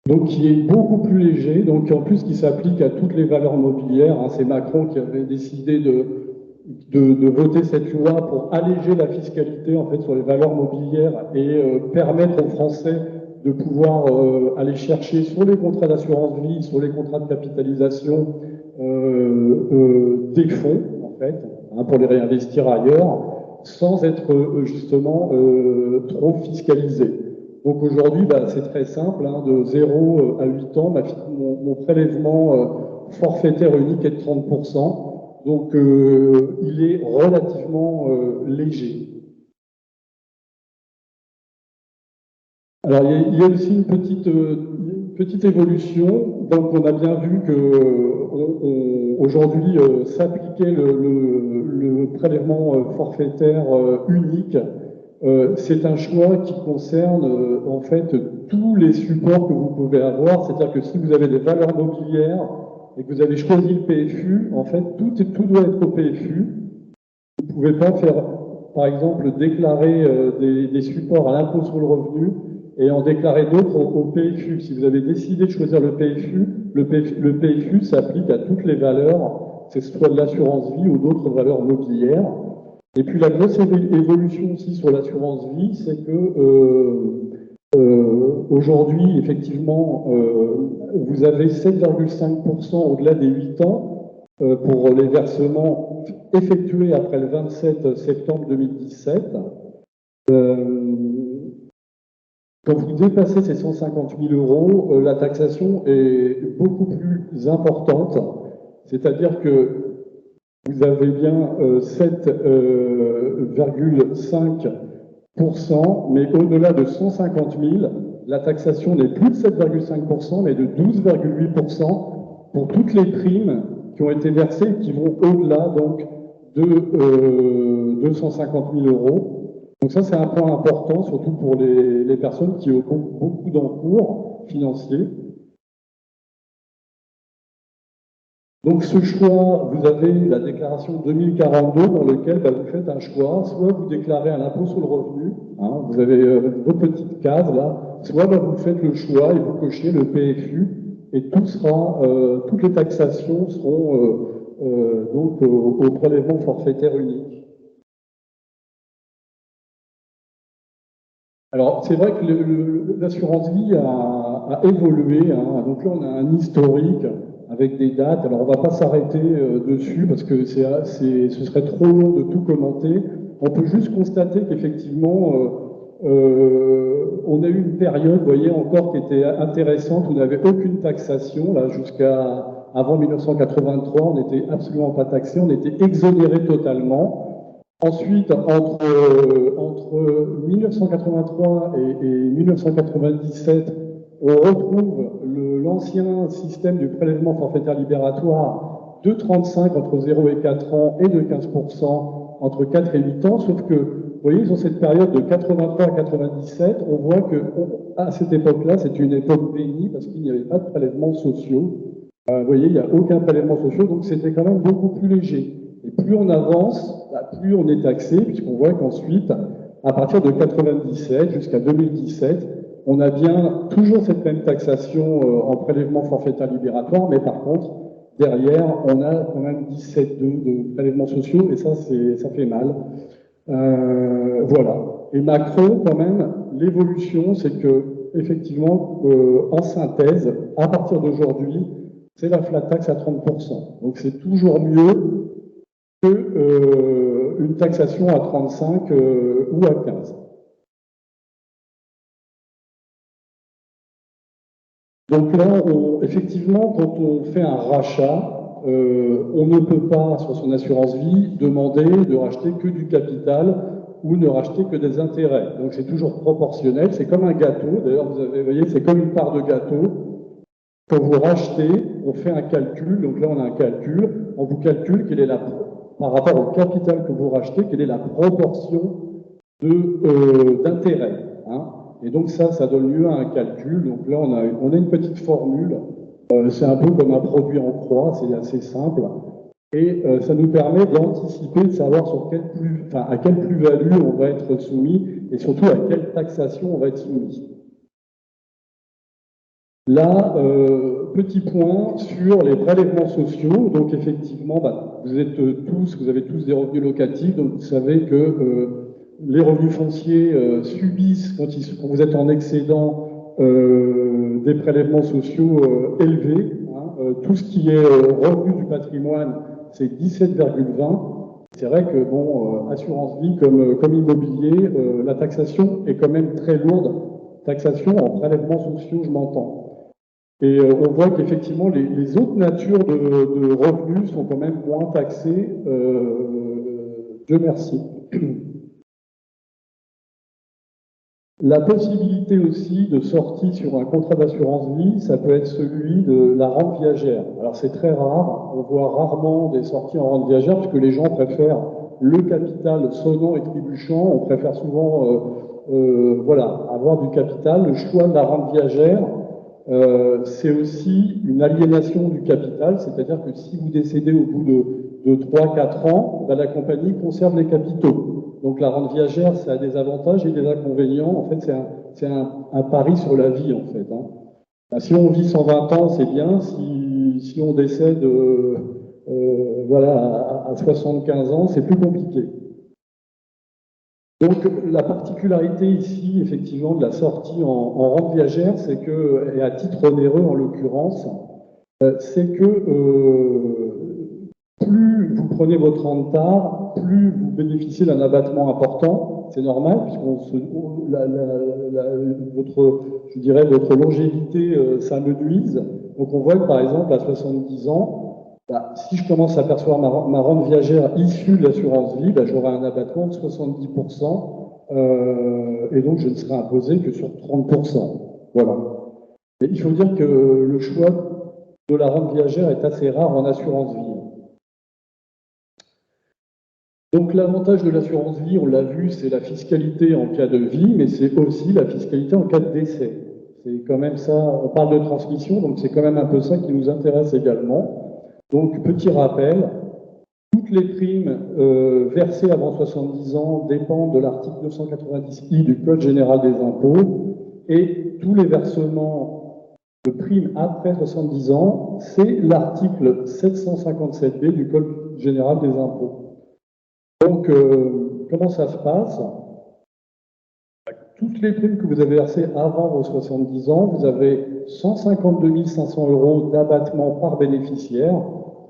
Donc qui est beaucoup plus léger, donc en plus qui s'applique à toutes les valeurs mobilières. C'est Macron qui avait décidé de voter cette loi pour alléger la fiscalité en fait sur les valeurs mobilières et permettre aux Français de pouvoir aller chercher sur les contrats d'assurance vie, sur les contrats de capitalisation des fonds en retraite, hein, pour les réinvestir ailleurs, sans être justement trop fiscalisé. Donc aujourd'hui, bah, c'est très simple, hein, de 0 à 8 ans, mon prélèvement forfaitaire unique est de 30%, donc il est relativement léger. Alors il y a aussi une petite évolution. Donc on a bien vu que aujourd'hui s'appliquait le prélèvement forfaitaire unique. C'est un choix qui concerne en fait tous les supports que vous pouvez avoir. C'est-à-dire que si vous avez des valeurs mobilières et que vous avez choisi le PFU, en fait tout doit être au PFU. Vous ne pouvez pas faire, par exemple, déclarer des supports à l'impôt sur le revenu et en déclarer d'autres au PFU. Si vous avez décidé de choisir le PFU s'applique à toutes les valeurs, que ce soit de l'assurance vie ou d'autres valeurs mobilières. Et puis la grosse évolution aussi sur l'assurance vie, c'est que aujourd'hui, effectivement, vous avez 7,5% au-delà des 8 ans pour les versements effectués après le 27 septembre 2017. Quand vous dépassez ces 150 000 euros, la taxation est beaucoup plus importante. C'est-à-dire que vous avez bien 7,5%, mais au-delà de 150 000, la taxation n'est plus de 7,5%, mais de 12,8% pour toutes les primes qui ont été versées et qui vont au-delà donc de 250 000 euros. Donc ça, c'est un point important, surtout pour les personnes qui ont beaucoup d'encours financiers. Donc ce choix, vous avez la déclaration 2042 dans lequel vous faites un choix, soit vous déclarez un impôt sur le revenu, hein, vous avez vos petites cases là, soit vous faites le choix et vous cochez le PFU et toutes les taxations seront donc au prélèvement forfaitaire unique. Alors, c'est vrai que l'assurance vie a évolué, hein. Donc là, on a un historique avec des dates. Alors, on ne va pas s'arrêter dessus parce que ce serait trop long de tout commenter. On peut juste constater qu'effectivement, on a eu une période, vous voyez, encore qui était intéressante, où on n'avait aucune taxation, là, jusqu'à avant 1983, on n'était absolument pas taxé, on était exonéré totalement. Ensuite, entre 1983 et 1997, on retrouve l'ancien système du prélèvement forfaitaire libératoire de 35 entre 0 et 4 ans et de 15% entre 4 et 8 ans, sauf que, vous voyez, sur cette période de 83 à 97, on voit que à cette époque-là, c'est une époque bénie parce qu'il n'y avait pas de prélèvements sociaux. Vous voyez, il n'y a aucun prélèvement social, donc c'était quand même beaucoup plus léger. Et plus on avance, plus on est taxé, puisqu'on voit qu'ensuite, à partir de 97 jusqu'à 2017, on a bien toujours cette même taxation en prélèvement forfaitaire libératoire, mais par contre, derrière, on a quand même 17,2 de prélèvements sociaux, et ça fait mal. Voilà. Et macro, quand même, l'évolution, c'est que, effectivement, en synthèse, à partir d'aujourd'hui, c'est la flat tax à 30%. Donc c'est toujours mieux que une taxation à 35 ou à 15. Donc là, effectivement, quand on fait un rachat, on ne peut pas, sur son assurance vie, demander de racheter que du capital ou ne racheter que des intérêts. Donc c'est toujours proportionnel, c'est comme un gâteau. D'ailleurs, vous voyez, c'est comme une part de gâteau. Quand vous rachetez, on fait un calcul, donc là on a un calcul, on vous calcule quelle est par rapport au capital que vous rachetez, quelle est la proportion d'intérêt. Hein. Et donc ça donne lieu à un calcul. Donc là on a une petite formule, c'est un peu comme un produit en croix, c'est assez simple. Et ça nous permet d'anticiper, de savoir à quelle plus-value on va être soumis et surtout à quelle taxation on va être soumis. Là, petit point sur les prélèvements sociaux. Donc effectivement, vous avez tous des revenus locatifs, donc vous savez que les revenus fonciers subissent, quand vous êtes en excédent, des prélèvements sociaux élevés. Hein. Tout ce qui est revenu du patrimoine, c'est 17,20. C'est vrai que, bon, assurance vie comme immobilier, la taxation est quand même très lourde. Taxation en prélèvements sociaux, je m'entends. Et on voit qu'effectivement, les autres natures de revenus sont quand même moins taxées. Dieu merci. La possibilité aussi de sortie sur un contrat d'assurance vie, ça peut être celui de la rente viagère. Alors c'est très rare, on voit rarement des sorties en rente viagère puisque les gens préfèrent le capital sonnant et trébuchant, on préfère souvent voilà, avoir du capital. Le choix de la rente viagère, c'est aussi une aliénation du capital, c'est-à-dire que si vous décédez au bout de 3-4 ans, ben, la compagnie conserve les capitaux. Donc la rente viagère, ça a des avantages et des inconvénients. En fait, c'est un pari sur la vie, en fait. Hein. Ben, si on vit 120 ans, c'est bien. Si on décède voilà, à 75 ans, c'est plus compliqué. Donc la particularité ici, effectivement, de la sortie en rente viagère, c'est que, et à titre onéreux en l'occurrence, c'est que plus vous prenez votre rente tard, plus vous bénéficiez d'un abattement important. C'est normal, puisque je dirais, votre longévité s'amenuise. Donc on voit que par exemple à 70 ans, bah, si je commence à percevoir ma rente viagère issue de l'assurance vie, bah, j'aurai un abattement de 70%, et donc je ne serai imposé que sur 30%. Voilà. Et il faut dire que le choix de la rente viagère est assez rare en assurance vie. Donc l'avantage de l'assurance vie, on l'a vu, c'est la fiscalité en cas de vie, mais c'est aussi la fiscalité en cas de décès. C'est quand même ça, on parle de transmission, donc c'est quand même un peu ça qui nous intéresse également. Donc petit rappel, toutes les primes versées avant 70 ans dépendent de l'article 290I du Code général des impôts, et tous les versements de primes après 70 ans, c'est l'article 757B du Code général des impôts. Donc, comment ça se passe? Toutes les primes que vous avez versées avant vos 70 ans, vous avez 152 500 € d'abattement par bénéficiaire.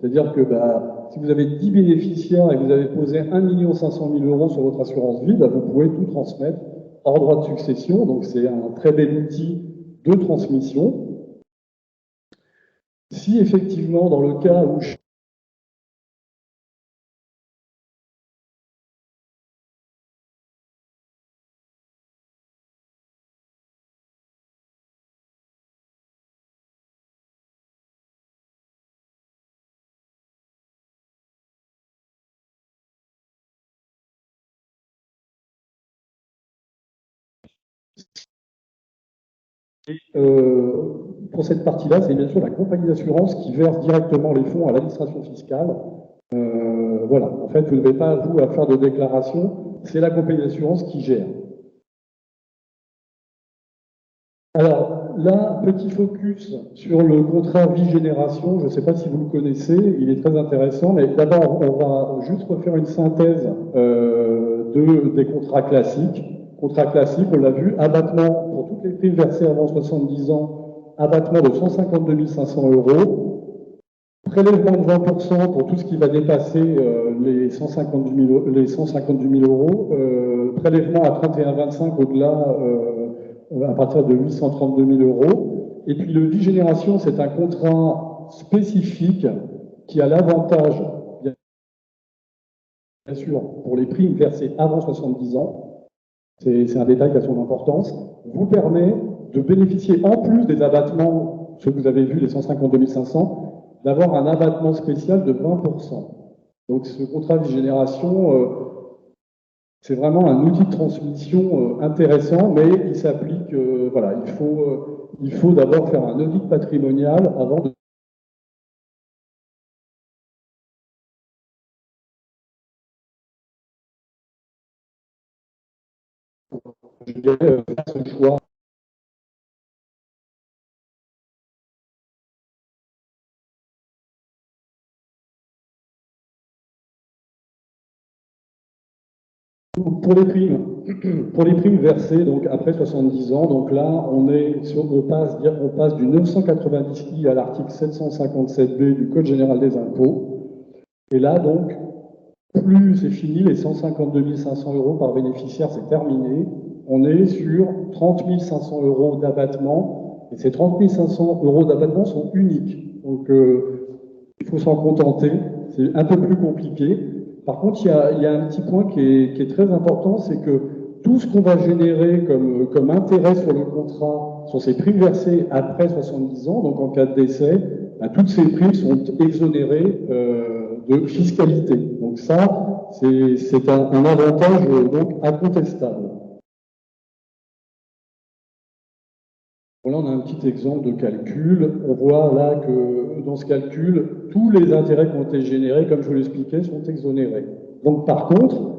C'est-à-dire que bah, si vous avez 10 bénéficiaires et que vous avez posé 1 500 000 € sur votre assurance vie, bah, vous pouvez tout transmettre hors droit de succession. Donc, c'est un très bel outil de transmission. Si effectivement, dans le cas où pour cette partie-là, c'est bien sûr la compagnie d'assurance qui verse directement les fonds à l'administration fiscale. Voilà, en fait, vous n'avez pas, vous, à faire de déclaration, c'est la compagnie d'assurance qui gère. Alors, là, petit focus sur le contrat vie génération, je ne sais pas si vous le connaissez, il est très intéressant, mais d'abord, on va juste refaire une synthèse des contrats classiques. Contrat classique, on l'a vu, abattement pour toutes les primes versées avant 70 ans, abattement de 152 500 €, prélèvement de 20% pour tout ce qui va dépasser les 152 000 €, prélèvement à 31,25 au-delà, à partir de 832 000 €. Et puis le vie génération, c'est un contrat spécifique qui a l'avantage, bien sûr, pour les primes versées avant 70 ans, c'est un détail qui a son importance, vous permet de bénéficier, en plus des abattements, ceux que vous avez vus, les 152 500, d'avoir un abattement spécial de 20%. Donc ce contrat de génération, c'est vraiment un outil de transmission intéressant, mais il s'applique, voilà, il faut d'abord faire un audit patrimonial avant de faire ce choix. Pour les primes versées donc après 70 ans, donc là on passe du 990I à l'article 757B du Code général des impôts. Et là donc plus c'est fini, les 152 500 euros par bénéficiaire, c'est terminé. On est sur 30 500 euros d'abattement, et ces 30 500 euros d'abattement sont uniques. Donc, il faut s'en contenter, c'est un peu plus compliqué. Par contre, il y a un petit point qui est très important, c'est que tout ce qu'on va générer comme intérêt sur le contrat, sur ces primes versées après 70 ans, donc en cas de décès, ben, toutes ces primes sont exonérées de fiscalité. Donc ça, c'est un avantage donc incontestable. Voilà, on a un petit exemple de calcul. On voit là que dans ce calcul, tous les intérêts qui ont été générés, comme je vous l'expliquais, sont exonérés. Donc par contre,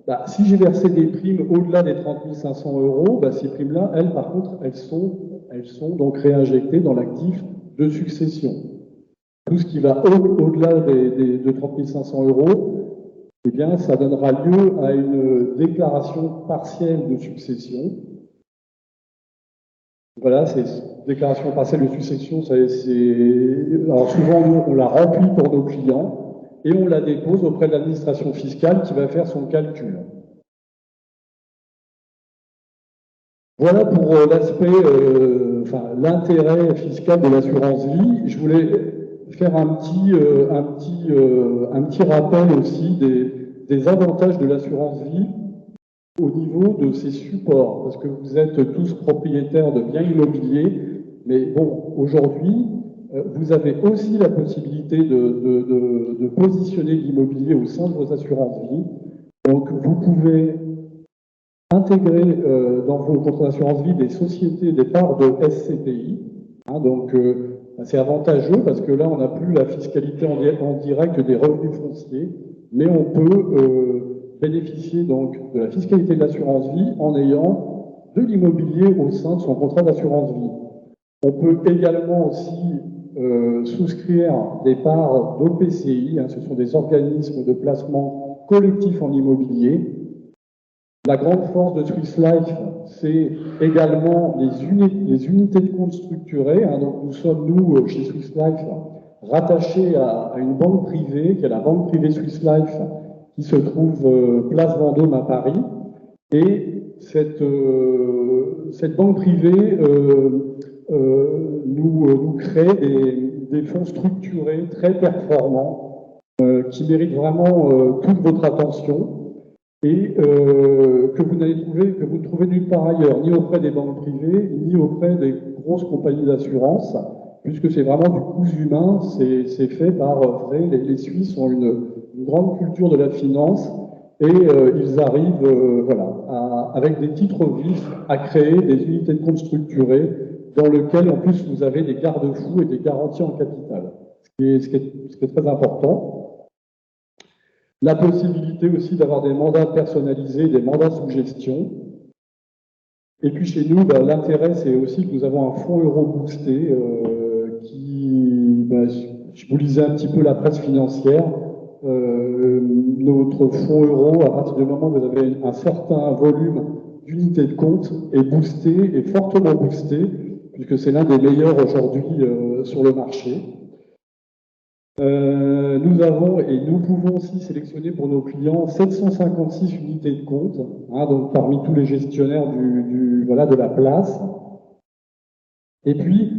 bah, si j'ai versé des primes au-delà des 30 500 euros, bah, ces primes-là, elles, par contre, elles sont donc réinjectées dans l'actif de succession. Tout ce qui va au-delà de 30 500 euros, eh bien, ça donnera lieu à une déclaration partielle de succession. Voilà, c'est déclaration partielle de succession. Alors souvent, nous, on la remplit pour nos clients et on la dépose auprès de l'administration fiscale qui va faire son calcul. Voilà pour l'aspect, l'intérêt fiscal de l'assurance vie. Je voulais faire un petit rappel aussi des avantages de l'assurance vie au niveau de ses supports, parce que vous êtes tous propriétaires de biens immobiliers, mais bon, aujourd'hui, vous avez aussi la possibilité de positionner l'immobilier au sein de vos assurances vie. Donc, vous pouvez intégrer dans vos contrats d'assurance vie des sociétés, des parts de SCPI. Hein, donc, c'est avantageux parce que là, on n'a plus la fiscalité en direct des revenus fonciers, mais on peut bénéficier donc de la fiscalité de l'assurance vie en ayant de l'immobilier au sein de son contrat d'assurance vie. On peut également aussi souscrire des parts d'OPCI, hein, ce sont des organismes de placement collectif en immobilier. La grande force de Swiss Life, c'est également les unités de compte structurées. Hein, donc nous sommes, nous, chez Swiss Life, rattachés à une banque privée, qui est la banque privée Swiss Life, qui se trouve place Vendôme à Paris. Et cette banque privée nous crée des fonds structurés très performants qui méritent vraiment toute votre attention et que vous ne trouvez nulle part ailleurs, ni auprès des banques privées, ni auprès des grosses compagnies d'assurance, puisque c'est vraiment du coût humain, c'est fait par les Suisses ont une grande culture de la finance et ils arrivent avec des titres vifs à créer des unités de compte structurées dans lesquelles en plus vous avez des garde-fous et des garanties en capital, ce qui est très important. La possibilité aussi d'avoir des mandats personnalisés, des mandats sous gestion. Et puis chez nous, l'intérêt, c'est aussi que nous avons un fonds euro boosté je vous lisais un petit peu la presse financière. Notre fonds euro, à partir du moment où vous avez un certain volume d'unités de compte, est boosté, est fortement boosté, puisque c'est l'un des meilleurs aujourd'hui sur le marché. Nous avons et nous pouvons aussi sélectionner pour nos clients 756 unités de compte, hein, donc parmi tous les gestionnaires de la place. Et puis,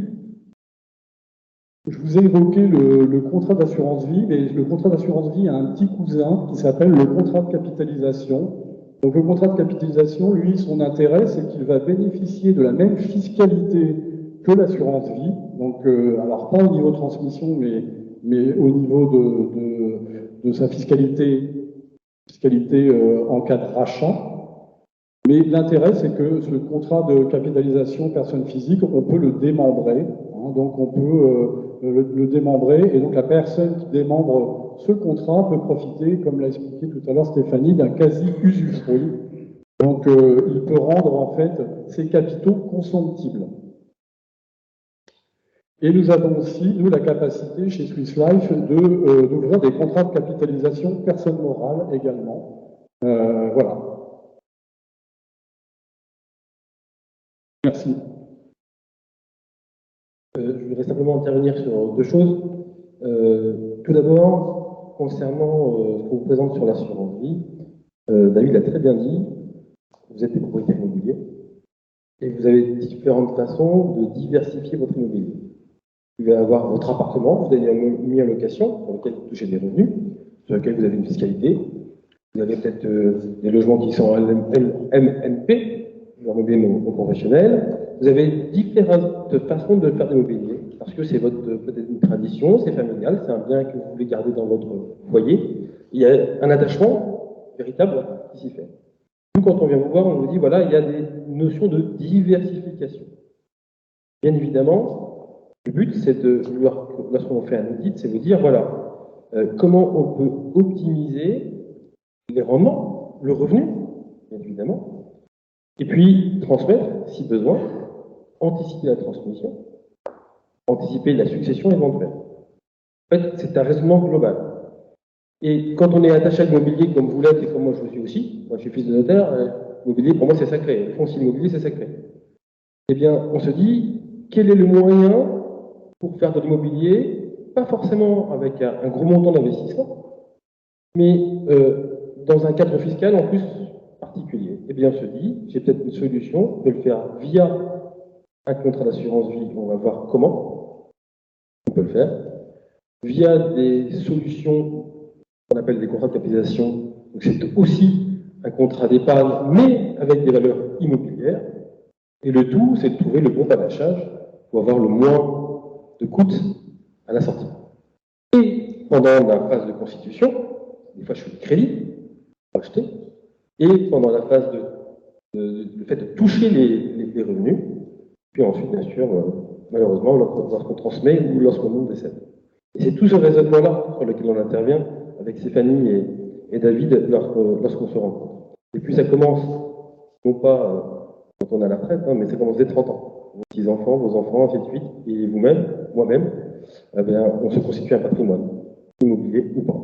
je vous ai évoqué le contrat d'assurance vie, mais le contrat d'assurance vie a un petit cousin qui s'appelle le contrat de capitalisation. Donc le contrat de capitalisation, lui, son intérêt, c'est qu'il va bénéficier de la même fiscalité que l'assurance vie. Donc, alors pas au niveau transmission, mais au niveau de sa fiscalité en cas de rachat. Mais l'intérêt, c'est que ce contrat de capitalisation personne physique, on peut le démembrer. Hein, donc on peut le démembrer, et donc la personne qui démembre ce contrat peut profiter, comme l'a expliqué tout à l'heure Stéphanie, d'un quasi-usufruit. Donc il peut rendre en fait ses capitaux consomptibles. Et nous avons aussi, nous, la capacité chez Swiss Life d'ouvrir des contrats de capitalisation personne morale également. Voilà. Merci. Je voudrais simplement intervenir sur deux choses. Tout d'abord, concernant ce qu'on vous présente sur l'assurance vie, David l'a très bien dit, vous êtes des propriétaires immobiliers et vous avez différentes façons de diversifier votre immobilier. Vous allez avoir votre appartement, vous avez mis en location, sur lequel vous touchez des revenus, sur lequel vous avez une fiscalité. Vous avez peut-être des logements qui sont en MNP, l'immobilier non conventionnel. Vous avez différentes façons de faire de l'immobilier, parce que c'est peut-être une tradition, c'est familial, c'est un bien que vous voulez garder dans votre foyer. Il y a un attachement véritable qui s'y fait. Nous, quand on vient vous voir, on vous dit, voilà, il y a des notions de diversification. Bien évidemment, le but, c'est de vouloir, lorsqu'on fait un audit, c'est de dire, voilà, comment on peut optimiser les rendements, le revenu, bien évidemment, et puis transmettre, si besoin, anticiper la transmission, anticiper la succession éventuelle. En fait, c'est un raisonnement global. Et quand on est attaché à l'immobilier, comme vous l'êtes et comme moi je le suis aussi, moi je suis fils de notaire, l'immobilier pour moi c'est sacré, le foncier immobilier c'est sacré. Eh bien, on se dit, quel est le moyen pour faire de l'immobilier, pas forcément avec un gros montant d'investissement, mais dans un cadre fiscal en plus particulier. Eh bien, on se dit, j'ai peut-être une solution de le faire via un contrat d'assurance vie, on va voir comment on peut le faire, via des solutions qu'on appelle des contrats de capitalisation, donc c'est aussi un contrat d'épargne, mais avec des valeurs immobilières, et le tout, c'est de trouver le bon panachage pour avoir le moins de coûts à la sortie. Et pendant la phase de constitution, des fois je fais du crédit pour acheter, et pendant la phase le fait de toucher les revenus, puis ensuite, bien sûr, malheureusement, lorsqu'on transmet ou lorsqu'on décède. Et c'est tout ce raisonnement-là sur lequel on intervient avec Stéphanie et David lorsqu'on se rencontre. Et puis ça commence, non pas quand on a la retraite, mais ça commence dès 30 ans. Vos petits-enfants, vos enfants, ainsi de suite, et vous-même, moi-même, eh bien, on se constitue un patrimoine, immobilier ou pas.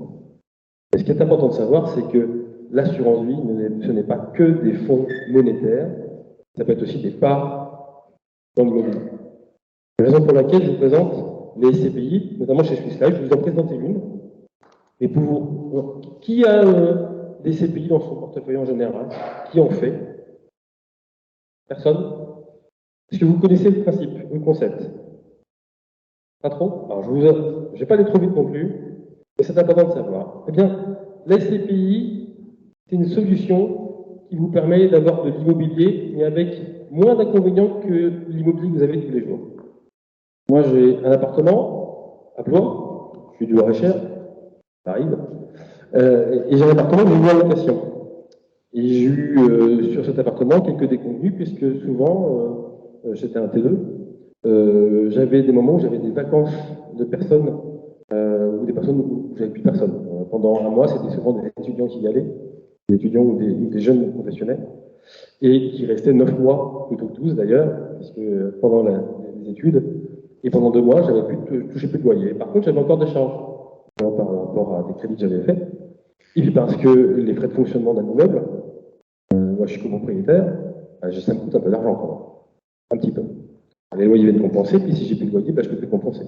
Et ce qui est important de savoir, c'est que l'assurance vie, ce n'est pas que des fonds monétaires, ça peut être aussi des parts dans l'immobilier. La raison pour laquelle je vous présente les SCPI, notamment chez Swiss Life, je vais vous en présenter une. Et pour vous, qui a des SCPI dans son portefeuille en général? Qui en fait? Personne? Est-ce que vous connaissez le principe, le concept? Pas trop? Alors, je ne vais pas aller trop vite non plus, mais c'est important de savoir. Eh bien, la SCPI, c'est une solution qui vous permet d'avoir de l'immobilier, mais avec moins d'inconvénients que l'immobilier que vous avez tous les jours. Moi, j'ai un appartement à Blois, je suis du Loir-et-Cher, ça arrive, et j'ai un appartement de en location. Et j'ai eu sur cet appartement quelques déconvenus, puisque souvent, j'étais un T2, j'avais des moments où j'avais des vacances de personnes, ou des personnes où j'avais plus personne. Pendant un mois, c'était souvent des étudiants qui y allaient, des étudiants ou des jeunes professionnels, et qui restaient 9 mois, plutôt que 12 d'ailleurs, puisque pendant les études, et pendant 2 mois, j'avais touché plus de loyer. Par contre, j'avais encore des charges par rapport à des crédits que j'avais faits. Et puis parce que les frais de fonctionnement d'un immeuble, moi je suis copropriétaire, ça me coûte un peu d'argent quand même. Un petit peu. Les loyers viennent compenser, puis si j'ai plus de loyer, je peux plus compenser.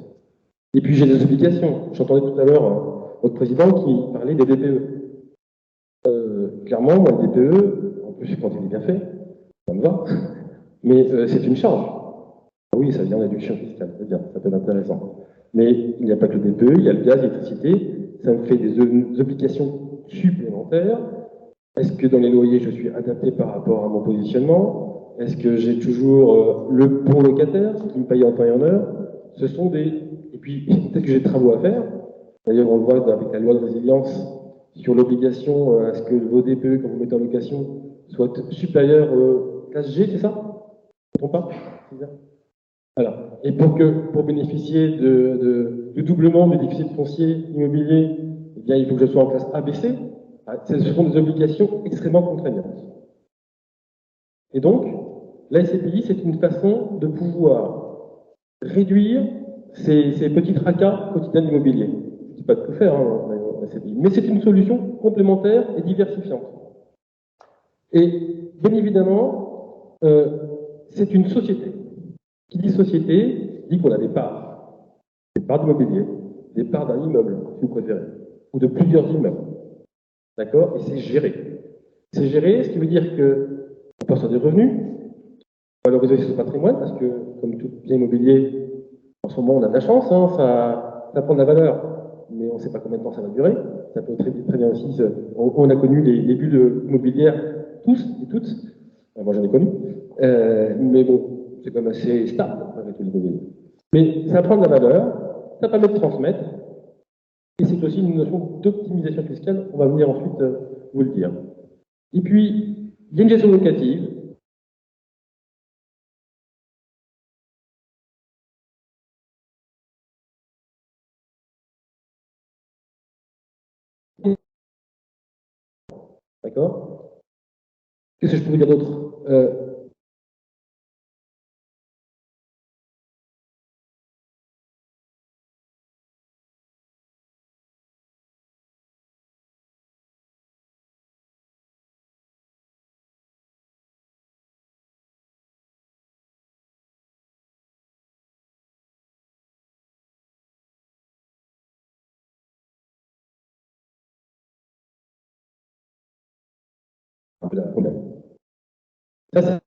Et puis j'ai des obligations. J'entendais tout à l'heure votre président qui parlait des DPE. Clairement, moi, le DPE, en plus quand il est bien fait, ça me va, mais c'est une charge. Oui, ça vient d'éducation fiscale, c'est bien, ça peut être intéressant. Mais il n'y a pas que le DPE, il y a le gaz, l'électricité, ça me fait des obligations supplémentaires. Est-ce que dans les loyers, je suis adapté par rapport à mon positionnement? Est-ce que j'ai toujours le bon locataire, qui me paye en temps et en heure? Ce sont des... Et puis, peut-être que j'ai des travaux à faire. D'ailleurs, on le voit avec la loi de résilience sur l'obligation à ce que vos DPE, quand vous mettez en location, soient supérieurs classe G, c'est ça? Je ne me trompe pas? C'est ça. Voilà. Et pour bénéficier du doublement du déficit foncier immobilier, eh bien, il faut que je sois en classe ABC. Ce sont des obligations extrêmement contraignantes. Et donc, la SCPI, c'est une façon de pouvoir réduire ces petits tracas quotidiens d'immobilier. Je ne dis pas de tout faire, la SCPI, mais c'est une solution complémentaire et diversifiante. Et bien évidemment, c'est une société. Qui dit société, dit qu'on a des parts d'immobilier, des parts d'un immeuble, si vous préférez, ou de plusieurs immeubles. D'accord? Et c'est géré. C'est géré, ce qui veut dire qu'on peut avoir des revenus, valoriser son patrimoine, parce que, comme tout bien immobilier, en ce moment, on a de la chance, hein, ça prend de la valeur, mais on ne sait pas combien de temps ça va durer. Ça peut très bien aussi. On a connu les bulles immobilières, tous et toutes. Moi, j'en ai connu. Mais bon, c'est quand même assez stable, avec l'immobilier. Mais ça prend de la valeur, ça permet de transmettre, et c'est aussi une notion d'optimisation fiscale. On va venir ensuite vous le dire. Et puis, il y a une gestion locative. D'accord? Qu'est-ce que je peux vous dire d'autre? Un peu d'un problème. Ça, c'est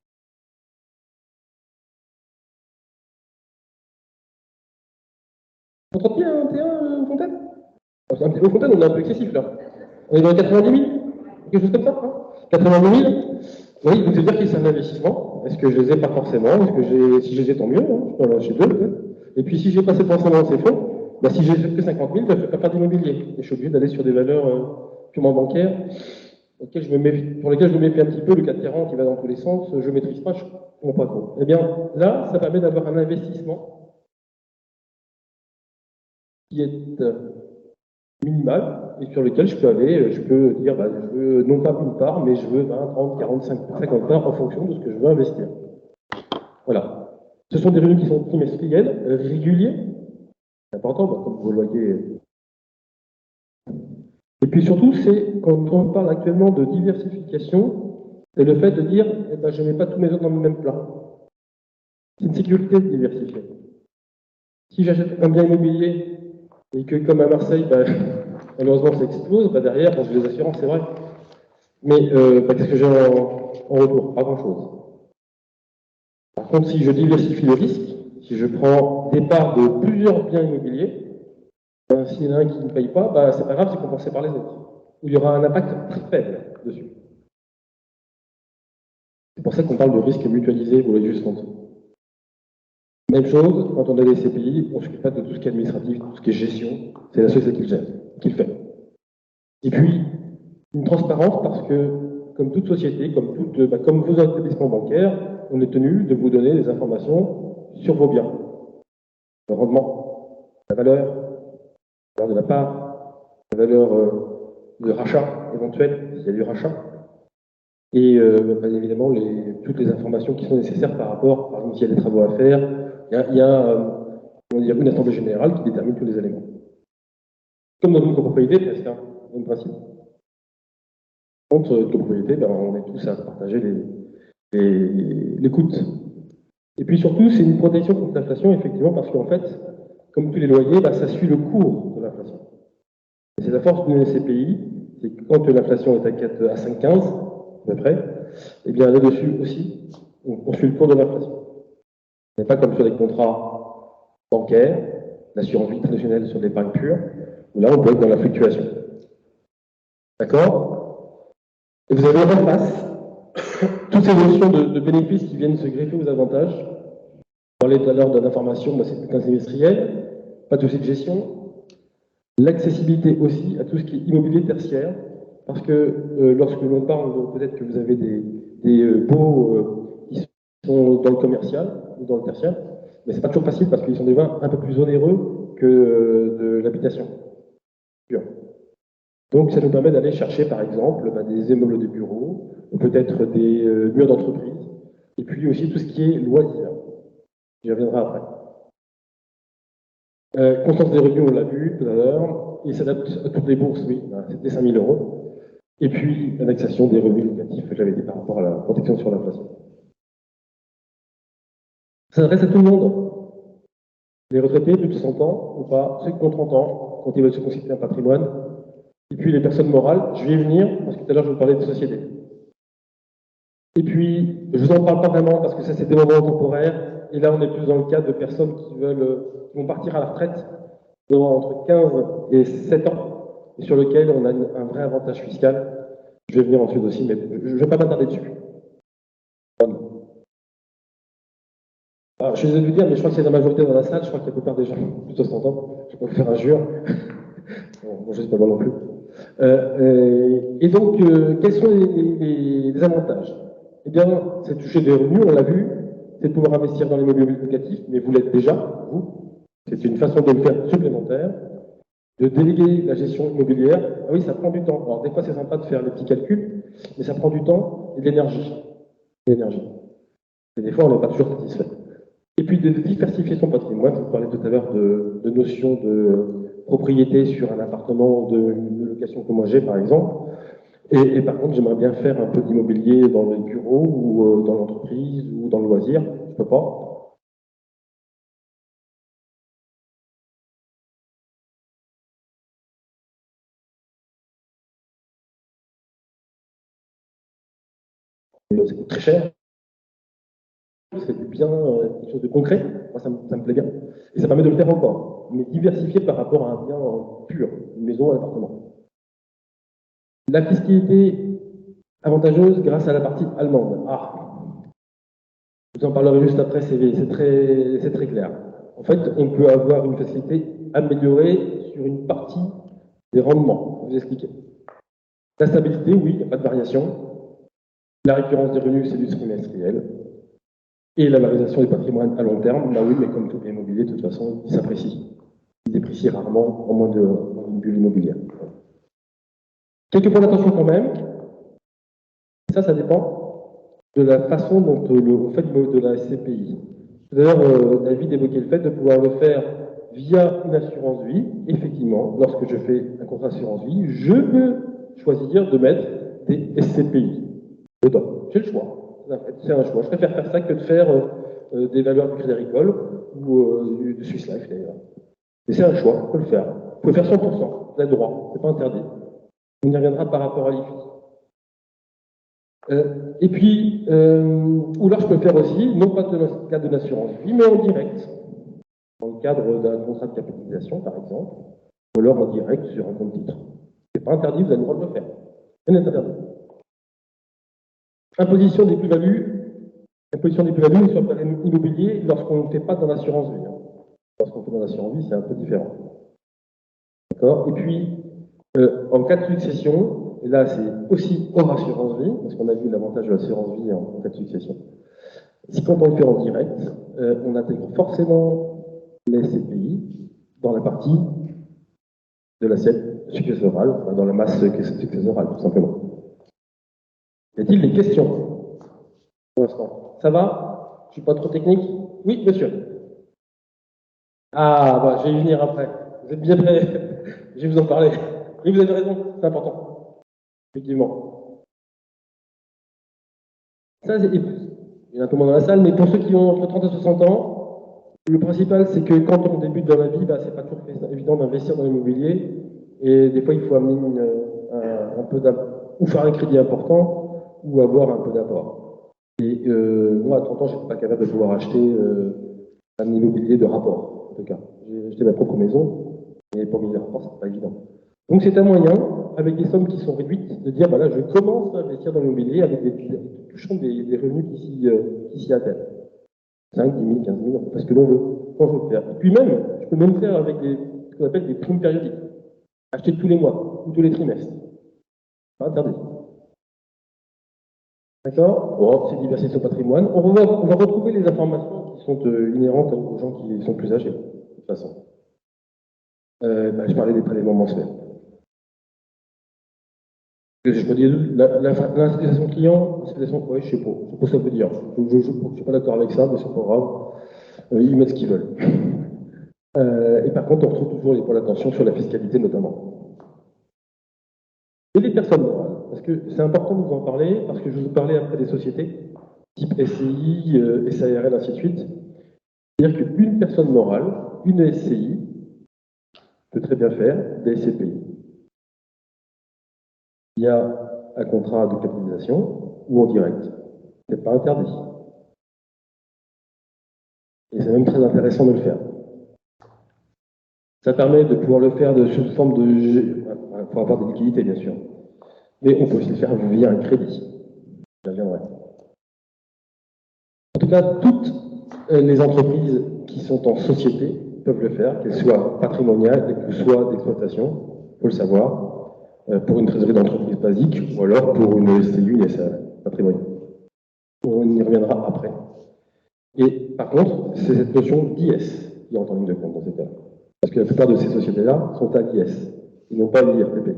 on bien un T1 Fontaine? Un petit peu Fontaine, on est un peu excessif là. On est dans les 90 000? Quelque chose comme ça, hein? 90 000? Oui, donc c'est-à-dire que c'est un investissement. Est-ce que je les ai pas forcément? Est-ce que si je les ai, tant mieux, hein? Je peux en lâcher deux, peut-être. Et puis si j'ai pas forcément ces fonds, bah, si j'ai que 50 000, bah, je ne peux pas faire d'immobilier. Et je suis obligé d'aller sur des valeurs purement bancaires, pour lesquelles je me méfie un petit peu. Le 440 qui va dans tous les sens, je ne maîtrise pas, je ne comprends pas trop. Eh bien, là, ça permet d'avoir un investissement qui est minimal et sur lequel je peux aller, je peux dire, bah, je veux non pas une part, mais je veux 20, 30, 40, 50 parts en fonction de ce que je veux investir. Voilà. Ce sont des revenus qui sont trimestriels, réguliers. C'est important, bah, comme vous le voyez. Et puis surtout, c'est quand on parle actuellement de diversification, c'est le fait de dire, eh ben, je ne mets pas tous mes œufs dans le même plat. C'est une sécurité de diversifier. Si j'achète un bien immobilier et que, comme à Marseille, bah, malheureusement, ça explose, bah, derrière, quand je les assurances, c'est vrai. Mais bah, qu'est-ce que j'ai en retour? Pas grand-chose. Par contre, si je diversifie le risque, si je prends des parts de plusieurs biens immobiliers, ben, s'il y en a un qui ne paye pas, bah, c'est pas grave, c'est compensé par les autres. Où il y aura un impact très faible dessus. C'est pour ça qu'on parle de risque mutualisé, vous l'avez juste compris. Même chose, quand on a des CPI, on ne s'occupe pas de tout ce qui est administratif, tout ce qui est gestion, c'est la société qui le gère, qui le fait. Et puis, une transparence parce que, comme toute société, comme vos établissements bancaires, on est tenu de vous donner des informations sur vos biens. Le rendement, la valeur de la part, la valeur de rachat éventuel, s'il y a du rachat, et bien évidemment toutes les informations qui sont nécessaires par rapport, par exemple, s'il y a des travaux à faire, il y a une assemblée générale qui détermine tous les éléments. Comme dans une copropriété, presque, hein, même principe. Contre copropriété, ben, on est tous à partager les coûts. Et puis surtout, c'est une protection contre l'inflation, effectivement, parce qu'en fait, comme tous les loyers, ben, ça suit le cours de l'inflation. Et c'est la force d'une SCPI, c'est que quand l'inflation est à 5,15, à peu près, et bien là-dessus aussi, on suit le cours de l'inflation. Ce n'est pas comme sur les contrats bancaires, l'assurance vie traditionnelle sur l'épargne pure, où là, on peut être dans la fluctuation. D'accord? Et vous avez en face toutes ces notions de bénéfices qui viennent se greffer aux avantages. On parlait tout à l'heure de l'information, bah, c'est un semestriel, pas de souci de gestion. L'accessibilité aussi à tout ce qui est immobilier tertiaire, parce que lorsque l'on parle, peut-être que vous avez des baux qui sont dans le commercial ou dans le tertiaire, mais c'est pas toujours facile parce qu'ils sont des vins un peu plus onéreux que de l'habitation. Donc ça nous permet d'aller chercher par exemple bah, des immeubles de bureaux, ou peut-être des murs d'entreprise, et puis aussi tout ce qui est loisirs. J'y reviendrai après. Constance des revenus, on l'a vu tout à l'heure, il s'adapte à toutes les bourses, oui, c'était 5 000 euros. Et puis l'indexation des revenus locatifs que j'avais dit par rapport à la protection sur l'inflation. Ça s'adresse à tout le monde. Les retraités, plus de 60 ans ou pas, ceux qui ont 30 ans, quand ils veulent se constituer un patrimoine, Et puis les personnes morales, je vais y venir, parce que tout à l'heure je vous parlais de société. Et puis, je vous en parle pas vraiment, parce que ça c'est des moments temporaires, et là on est plus dans le cas de personnes qui vont partir à la retraite entre 15 et 7 ans, et sur lequel on a un vrai avantage fiscal. Je vais venir ensuite aussi, mais je ne vais pas m'attarder dessus. Alors, je suis désolé de vous dire, mais je crois que c'est la majorité dans la salle, je crois que la plupart des gens plutôt s'entendent, je peux vous faire injure. Bon, je ne sais pas moi non plus. Et donc, quels sont les avantages? Eh bien, c'est toucher des revenus, on l'a vu, c'est de pouvoir investir dans l'immobilier locatif, mais vous l'êtes déjà, vous. C'est une façon de le faire supplémentaire, de déléguer la gestion immobilière. Ah oui, ça prend du temps. Alors, des fois, c'est sympa de faire les petits calculs, mais ça prend du temps et de l'énergie. Et des fois, on n'est pas toujours satisfait. Et puis, de diversifier son patrimoine. Je vous parlais tout à l'heure de notion de propriété sur un appartement de location que moi j'ai, par exemple. Et par contre, j'aimerais bien faire un peu d'immobilier dans le bureau ou dans l'entreprise ou dans le loisir. Je peux pas. Ça coûte très cher. C'est du bien, quelque chose de concret. Moi, ça me plaît bien. Et ça permet de le faire encore. Mais diversifier par rapport à un bien pur, une maison, un appartement. La fiscalité avantageuse grâce à la partie allemande. Ah, je vous en parlerai juste après, c'est très clair. En fait, on peut avoir une facilité améliorée sur une partie des rendements. Je vais vous expliquer. La stabilité, oui, il n'y a pas de variation. La récurrence des revenus, c'est du trimestriel. Et la valorisation du patrimoine à long terme, bah oui, mais comme tout l'immobilier, de toute façon, il s'apprécie. Il déprécie rarement en moins d'une bulle immobilière. Quelques points d'attention quand même. Ça dépend de la façon dont on fait de la SCPI. D'ailleurs, David évoquait le fait de pouvoir le faire via une assurance vie. Effectivement, lorsque je fais un contrat d'assurance vie, je peux choisir de mettre des SCPI dedans. J'ai le choix. C'est un choix. Je préfère faire ça que de faire des valeurs du Crédit Agricole ou du Swiss Life d'ailleurs. Et c'est un choix, on peut le faire. Vous pouvez faire 100%, vous avez le droit, c'est pas interdit. On y reviendra par rapport à l'IFI. Et puis, ou là je peux le faire aussi, non pas dans le cadre de l'assurance vie, mais en direct, dans le cadre d'un contrat de capitalisation par exemple, ou alors en direct sur un compte titre. C'est pas interdit, vous avez le droit de le faire. Rien n'est interdit. Imposition des plus-values sur le immobilier lorsqu'on ne fait pas dans l'assurance vie. Lorsqu'on fait dans l'assurance vie, c'est un peu différent. D'accord? Et puis, en cas de succession, et là c'est aussi hors assurance vie, parce qu'on a vu l'avantage de l'assurance vie en cas de succession. Si quand on le fait en direct, on intègre forcément les SCPI dans la partie de l'assiette successorale, dans la masse successorale, tout simplement. Y a-t-il des questions pour l'instant? Ça va? Je suis pas trop technique? Oui, monsieur. Ah, bah, je vais y venir après. Vous êtes bien prêts? Je vais vous en parler. Oui, vous avez raison, c'est important. Effectivement. Ça, il y en a un peu moins dans la salle, mais pour ceux qui ont entre 30 et 60 ans, le principal, c'est que quand on débute dans la vie, bah, c'est pas toujours évident d'investir dans l'immobilier. Et des fois, il faut amener un peu d'apport, ou faire un crédit important, ou avoir un peu d'apport. Et moi, à 30 ans, je n'étais pas capable de pouvoir acheter un immobilier de rapport, en tout cas. J'ai acheté ma propre maison, et pour payer les rapports, c'est pas évident. Donc c'est un moyen, avec des sommes qui sont réduites, de dire, bah là, je commence à investir dans l'immobilier avec touchant des revenus qui s'y attellent. 5, 10 000, 15 000, parce que l'on veut, quand je veux le faire. Et puis même, je peux même faire avec ce qu'on appelle des primes périodiques. Acheter tous les mois, ou tous les trimestres. Pas interdit. D'accord? Bon, c'est diversifier son patrimoine. On va retrouver les informations qui sont inhérentes aux gens qui sont plus âgés, de toute façon. Je parlais des prélèvements mensuels. Je peux dire, l'incitation client, oui, je sais pas ce que ça veut dire. Je ne suis pas d'accord avec ça, mais c'est pas grave. Ils mettent ce qu'ils veulent. Et par contre, on retrouve toujours les points d'attention sur la fiscalité notamment. Et les personnes morales, parce que c'est important de vous en parler, parce que je vais vous parler après des sociétés, type SCI, SARL, ainsi de suite. C'est-à-dire qu'une personne morale, une SCI, peut très bien faire des SCPI. via un contrat de capitalisation ou en direct. C'est pas interdit. Et c'est même très intéressant de le faire. Ça permet de pouvoir le faire sous forme de... Il faut avoir des liquidités, bien sûr. Mais on peut aussi le faire via un crédit. J'y reviendrai. En tout cas, toutes les entreprises qui sont en société peuvent le faire, qu'elles soient patrimoniales, qu'elles soient d'exploitation, il faut le savoir, pour une trésorerie d'entreprise basique ou alors pour une SCU, une SA patrimoniale. On y reviendra après. Et par contre, c'est cette notion d'IS qui entre en ligne de compte dans ces cas-là. Parce que la plupart de ces sociétés-là sont à l'IS, ils n'ont pas l'IRPP.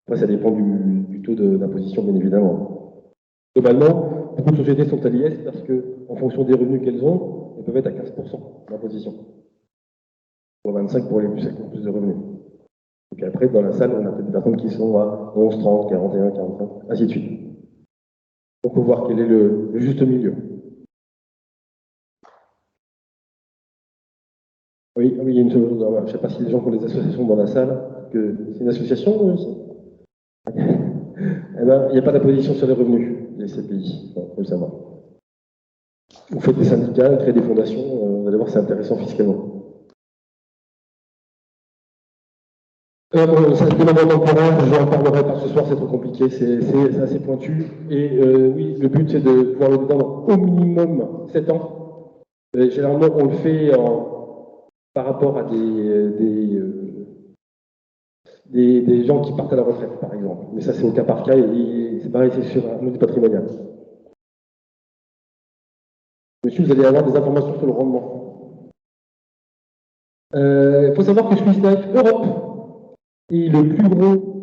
Après, ça dépend du taux d'imposition, bien évidemment. Globalement, beaucoup de sociétés sont à l'IS parce qu'en fonction des revenus qu'elles ont, elles peuvent être à 15% d'imposition. Ou à 25% pour les plus qui ont plus de revenus. Donc après, dans la salle, on a peut-être des personnes qui sont à 11, 30, 41, 45, ainsi de suite. Donc, il faut voir quel est le juste milieu. Oui, il y a une chose, je ne sais pas si les gens qui ont des associations dans la salle, que c'est une association aussi. Eh ben, il n'y a pas d'imposition sur les revenus, les CPI, il faut le savoir. Vous faites des syndicats, créez des fondations, vous allez voir, c'est intéressant fiscalement. Ça demande temporaire, je n'en parlerai pas ce soir, c'est trop compliqué, c'est assez pointu. Et oui, le but c'est de pouvoir le détendre au minimum 7 ans. Généralement, on le fait par rapport à des gens qui partent à la retraite, par exemple. Mais ça, c'est au cas par cas, et c'est pareil, c'est sur un outil patrimonial. Monsieur, vous allez avoir des informations sur le rendement. Il faut savoir que Swiss Life Europe est le plus gros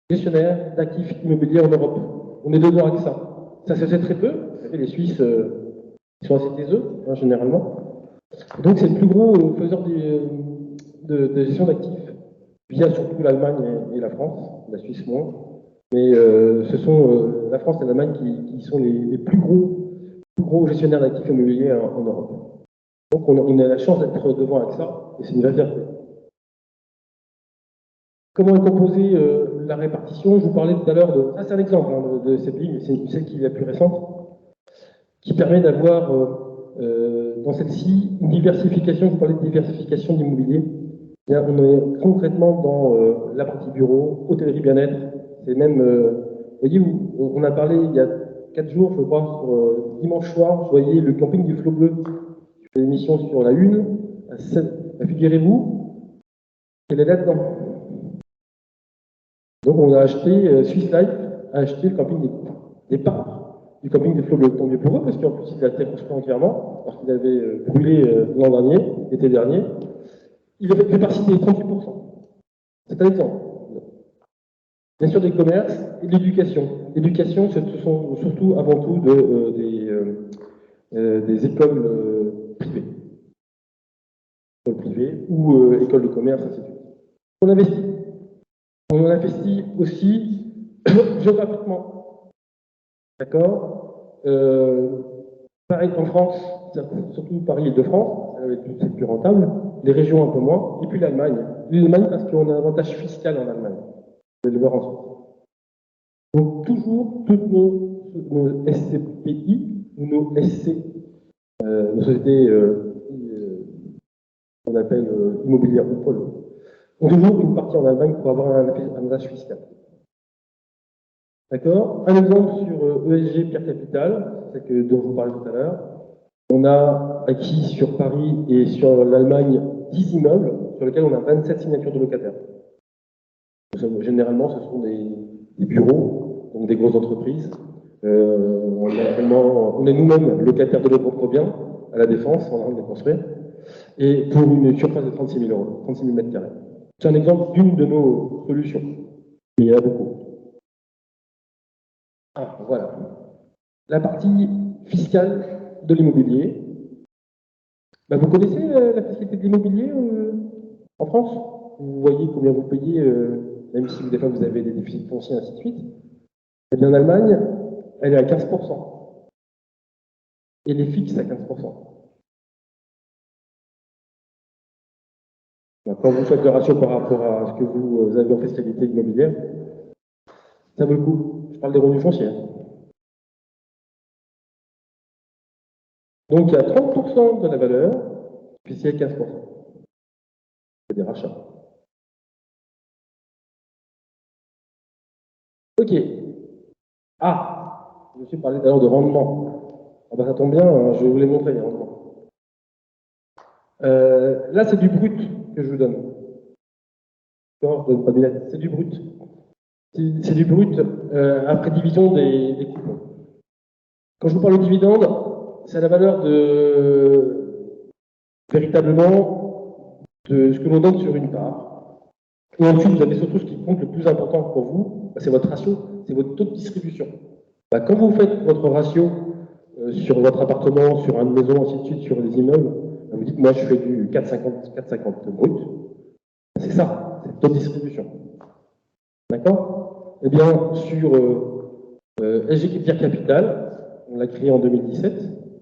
gestionnaire d'actifs immobiliers en Europe. On est dedans avec ça. Ça se sait très peu. Vous savez, les Suisses, ils sont assez taiseux, hein, généralement. Donc, c'est le plus gros faiseur de gestion d'actifs, via surtout l'Allemagne et la France, la Suisse moins. Mais ce sont la France et l'Allemagne qui sont les plus gros gestionnaires d'actifs immobiliers en Europe. Donc on a la chance d'être devant avec ça, et c'est une vraie fierté. Comment est composée la répartition? Je vous parlais tout à l'heure de... c'est un exemple hein, de CPI, mais c'est celle qui est la plus récente, qui permet d'avoir dans celle-ci une diversification. Vous parlez de diversification d'immobilier. On est concrètement dans la partie bureau, hôtellerie bien-être. C'est même, vous voyez, on a parlé il y a 4 jours, je crois, sur dimanche soir, vous voyez le camping du Flot Bleu. Je fais une émission sur la une. Figurez-vous qu'elle est là-dedans. Donc on a acheté, Swiss Life a acheté le camping des parts du camping des Flots Bleus. Tant mieux pour eux, parce qu'en plus il a été construit entièrement, parce qu'il avait brûlé l'an dernier, l'été dernier. Il avait fait partie des 38%. C'est un exemple. Bien sûr, des commerces et de l'éducation. L'éducation, ce sont surtout, avant tout, des écoles privées. Écoles privées ou écoles de commerce, ainsi de suite. On investit. On investit aussi géographiquement. D'accord Pareil en France, surtout Paris-Île-de-France, c'est le plus rentable, les régions un peu moins, et puis l'Allemagne. L'Allemagne parce qu'on a un avantage fiscal en Allemagne. Vous allez le voir ensuite. Donc toujours, toutes nos SCPI, ou nos SC, nos sociétés qu'on appelle immobilières ou pôle, ont toujours une partie en Allemagne pour avoir un avantage fiscal. D'accord? Un exemple sur ESG Pierre Capital, c'est dont je vous parlais tout à l'heure. On a acquis sur Paris et sur l'Allemagne 10 immeubles sur lesquels on a 27 signatures de locataires. Généralement, ce sont des bureaux, donc des grosses entreprises. On est nous-mêmes locataires de nos propres biens à la Défense, on est en train de les construire, et pour une surface de 36 000 euros, 36 000 mètres carrés. C'est un exemple d'une de nos solutions, mais il y en a beaucoup. Ah, voilà. La partie fiscale de l'immobilier. Ben, vous connaissez la fiscalité de l'immobilier en France? Vous voyez combien vous payez, même si des fois vous avez des déficits fonciers, ainsi de suite. Eh bien, en Allemagne, elle est à 15%. Et elle est fixe à 15%. Quand vous faites le ratio par rapport à ce que vous avez en fiscalité immobilière, ça vaut le coup. Je parle des revenus fonciers. Donc il y a 30% de la valeur, puis il y a 15%. C'est des rachats. Ok. Ah, je me suis parlé tout à l'heure de rendement. Ah ben, ça tombe bien, hein, je vais vous les montrer, les rendements. Là, c'est du brut que je vous donne. Non, je ne donne pas du net, c'est du brut. C'est du brut après division des coupons. Quand je vous parle de dividende, c'est la valeur véritablement de ce que l'on donne sur une part. Et ensuite, vous avez surtout ce qui compte le plus important pour vous, c'est votre ratio, c'est votre taux de distribution. Quand vous faites votre ratio sur votre appartement, sur une maison, ainsi de suite, sur les immeubles, vous dites, moi je fais du 4,50 brut. C'est ça, c'est le taux de distribution. D'accord? Eh bien, sur SG Pierre Capital, on l'a créé en 2017,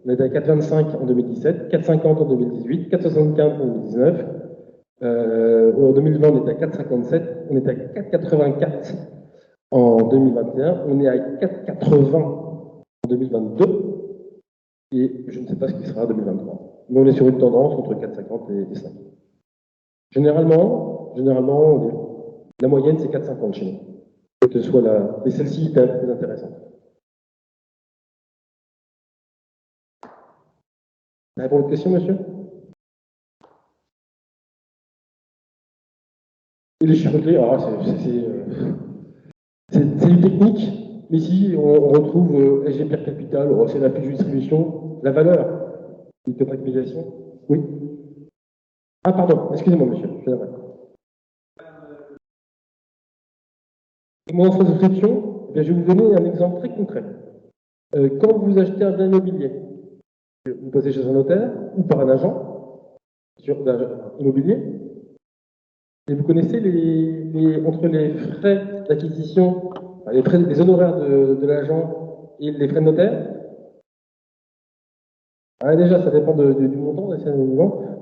on était à 4,25 en 2017, 4,50 en 2018, 4,75 en 2019. En 2020, on était à 4,57, on était à 4,84 en 2021, on est à 4,80 en 2022, et je ne sais pas ce qui sera en 2023. Mais on est sur une tendance entre 4,50 et 5. Généralement, la moyenne, c'est 4,50 chez nous. Que ce soit et celle-ci est un peu plus intéressante. Ça répond à votre question, monsieur? Et les chiffres clés, c'est du technique, mais ici, on retrouve SG Pierre Capital, c'est la fiche de distribution, la valeur, une comptabilisation. Oui. Ah, pardon, excusez-moi, monsieur, je suis d'accord. Mon offre de souscription, je vais vous donner un exemple très concret. Quand vous achetez un bien immobilier, vous passez chez un notaire ou par un agent immobilier, et vous connaissez entre les frais d'acquisition, les honoraires de l'agent et les frais de notaire. Déjà, ça dépend du montant,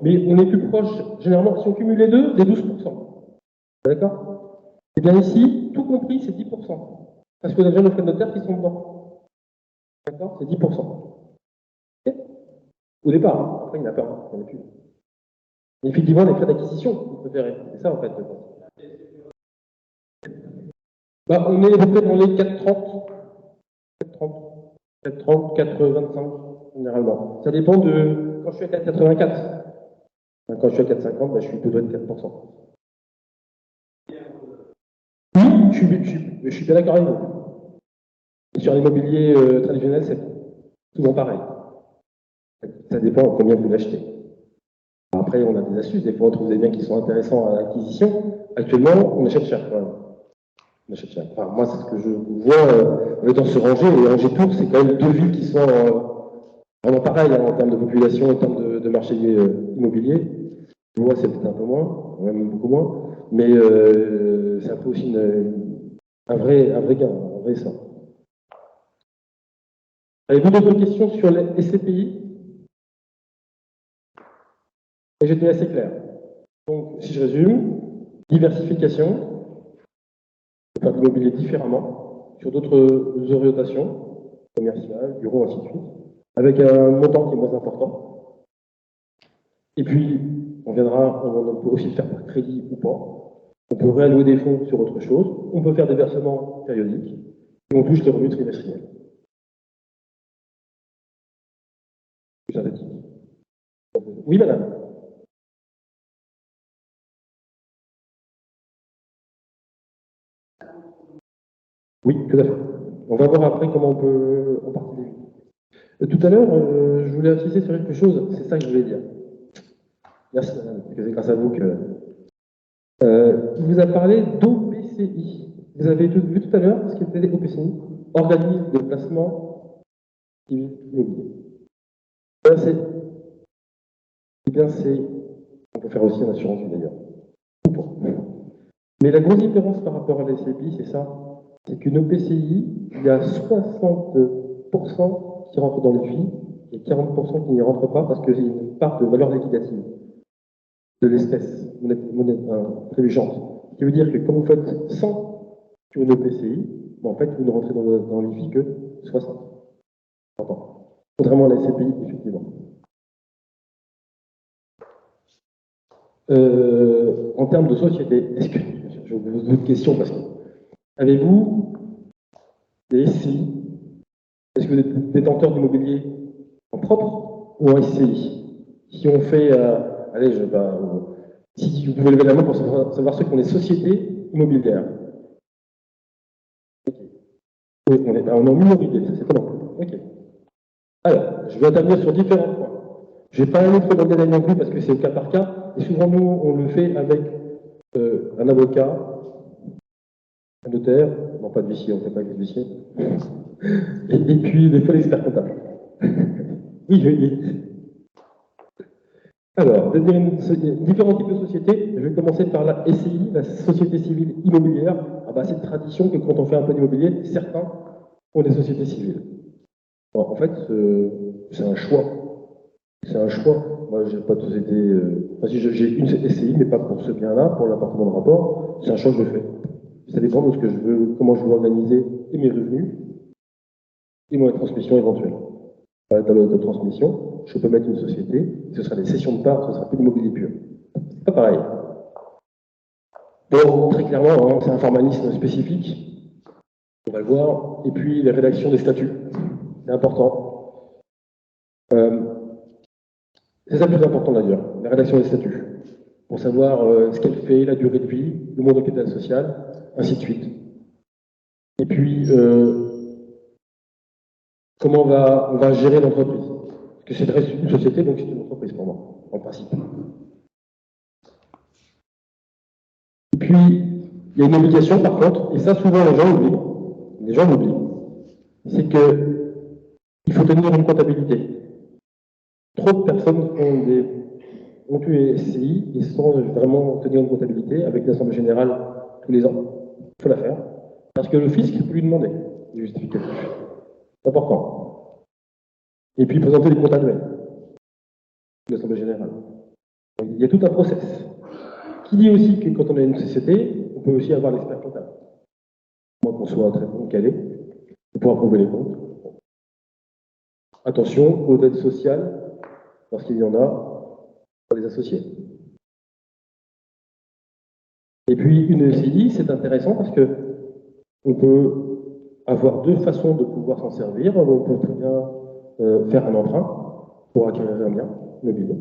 mais on est plus proche, généralement, si on cumule les deux, des 12%. D'accord? Et bien ici, tout compris, c'est 10%. Parce qu'on a déjà nos frais de notaire qui sont dedans. D'accord? C'est 10%. Okay. Au départ, hein. Après, il n'y en a pas, il n'y en a plus. Et effectivement, les frais d'acquisition, vous préférez. C'est ça, en fait. On est à peu près dans les 4,30. 4,30, 4,25, généralement. Ça dépend de quand je suis à 4,84. Quand je suis à 4,50, je suis plutôt de 4%. Oui, je suis bien d'accord avec vous. Et sur l'immobilier traditionnel, c'est souvent pareil. Ça dépend combien vous l'achetez. Après, on a des astuces. Des fois, on trouve des biens qui sont intéressants à l'acquisition. Actuellement, on achète cher quand même. On achète cher. Enfin, moi, c'est ce que je vois dans ce Angers. Et Angers-Tours, c'est quand même deux villes qui sont vraiment pareilles en termes de population, en termes de marché immobilier. Je vois, c'est peut-être un peu moins, même beaucoup moins. Mais c'est un peu aussi un vrai gain, un vrai sort. Avez-vous d'autres questions sur les SCPI? Et j'étais assez clair. Donc, si je résume, diversification, faire de l'immobilier différemment, sur d'autres orientations, commerciales, bureaux, ainsi de suite, avec un montant qui est moins important. Et puis, on peut aussi le faire par crédit ou pas. On peut réallouer des fonds sur autre chose. On peut faire des versements périodiques. Et on touche les revenus trimestriels. Synthétique. Oui, madame. Oui, tout à fait. On va voir après comment on peut en partie des tout à l'heure, je voulais insister sur quelque chose, c'est ça que je voulais dire. Merci madame, parce que c'est grâce à vous que... il vous a parlé d'OPCI. Vous avez vu tout à l'heure ce qu'était OPCI, organisme de placement immobilier. On peut faire aussi en assurance vie d'ailleurs. Mais la grosse différence par rapport à la SCPI, c'est ça, c'est qu'une OPCI, il y a 60% qui rentrent dans les filles et 40% qui n'y rentrent pas parce qu'il y a une part de valeur liquidative. de l'espèce intelligente. Ce qui veut dire que quand vous faites 100 sur une EPCI, en fait, vous ne rentrez dans l'IFI que 60. Contrairement à la SCPI, effectivement. En termes de société, est-ce que, je vous pose d'autres questions parce que, avez-vous des SCI? Est-ce que vous êtes détenteur d'immobilier en propre ou en SCI? Si on fait, allez, si vous pouvez lever la main pour savoir ceux qui ont des sociétés immobilières. Okay. Oui, on est en minorité, c'est étonnant. Ok. Alors, je vais intervenir sur différents points. Je ne vais pas aller trop dans le détail non plus parce que c'est au cas par cas. Et souvent, nous, on le fait avec un avocat, un notaire, non pas de huissier, on ne fait pas avec les huissiers. Et puis, des fois, l'expert comptable. Oui. Alors, différents types de sociétés. Je vais commencer par la SCI, la Société Civile Immobilière. C'est une tradition que quand on fait un peu d'immobilier, certains ont des sociétés civiles. Bon, en fait, c'est un choix. C'est un choix. Moi, j'ai pas de société. Si j'ai une SCI, mais pas pour ce bien-là, pour l'appartement de rapport. C'est un choix que je fais. Ça dépend de ce que je veux, comment je veux organiser et mes revenus et mon transmission éventuelle. Dans la transmission, je peux mettre une société, ce sera des cessions de parts, ce sera plus d'immobilier pur. C'est pas pareil. Bon, très clairement, c'est un formalisme spécifique. On va le voir. Et puis, les rédactions des statuts. C'est important. C'est ça le plus important d'ailleurs, la rédaction des statuts. Pour savoir ce qu'elle fait, la durée de vie, le monde de capital social, ainsi de suite. Et puis, comment on va gérer l'entreprise. Parce que c'est une société, donc c'est une entreprise pour moi, en principe. Et puis, il y a une obligation par contre, et ça souvent les gens l'oublient, c'est que il faut tenir une comptabilité. Trop de personnes ont eu SCI et sans vraiment tenir une comptabilité avec l'Assemblée générale tous les ans. Il faut la faire. Parce que le fisc peut lui demander des justificatifs. C'est important. Et puis présenter les comptes annuels de l'Assemblée générale. Il y a tout un process. Qui dit aussi que quand on a une société, on peut aussi avoir l'expert comptable. Moi qu'on soit très bon calé, pour pouvoir prouver les comptes. Attention aux dettes sociales, parce qu'il y en a pour les associés. Et puis une SCI, c'est intéressant parce que on peut avoir deux façons de pouvoir s'en servir. On peut très bien faire un emprunt pour acquérir un bien immobilier.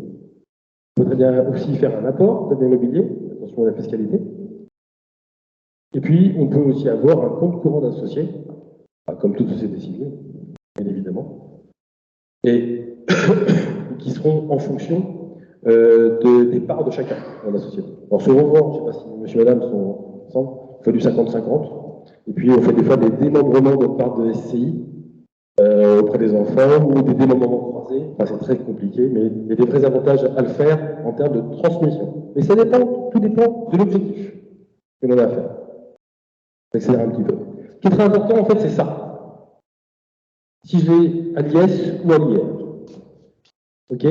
On peut très bien aussi faire un apport de bien immobilier, attention à la fiscalité. Et puis, on peut aussi avoir un compte courant d'associé, comme toute société civile, bien évidemment, et qui seront en fonction des parts de chacun dans la société. Alors souvent, je ne sais pas si monsieur et madame sont ensemble, on fait du 50-50, et puis on fait des fois des démembrements de parts de SCI auprès des enfants, ou des démembrements croisés. C'est très compliqué, mais il y a des vrais avantages à le faire en termes de transmission. Mais ça dépend, tout dépend de l'objectif que l'on a à faire. J'accélère un petit peu. Ce qui est très important, en fait, c'est ça. Si je vais à l'IS ou à l'IR, ok,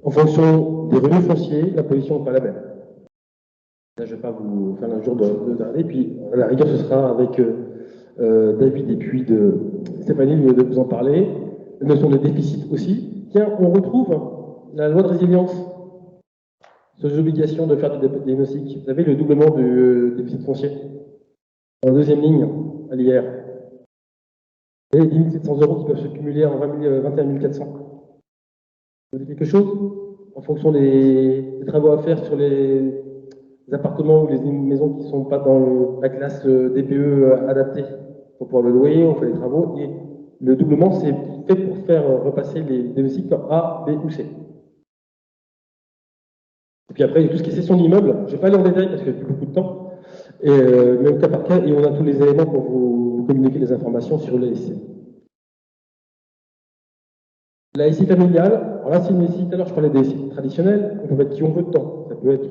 en fonction des revenus fonciers, la position n'est pas la même. Là, je ne vais pas vous faire un jour de regarder, puis à la rigueur, ce sera avec David et puis de Stéphanie de vous en parler. La notion de déficit aussi. Tiens, on retrouve la loi de résilience sur les obligations de faire des diagnostics. Vous savez, le doublement du déficit foncier. En deuxième ligne, à l'IR. Et 10 700 € qui peuvent se cumuler en 21 400. Vous dites quelque chose? En fonction des travaux à faire sur les appartements ou les maisons qui ne sont pas dans la classe DPE adaptée pour pouvoir le louer, on fait les travaux. Et le doublement, c'est fait pour faire repasser les diagnostics en A, B ou C. Et puis après, il y a tout ce qui est cession d'immeuble. Je ne vais pas aller en détail parce qu'il y a plus beaucoup de temps. Et même cas par cas, et on a tous les éléments pour vous communiquer les informations sur les SCI. La SCI familiale, alors là, c'est une SCI, tout à l'heure je parlais des SCI traditionnelles, on peut mettre qui on veut dedans. Ça peut être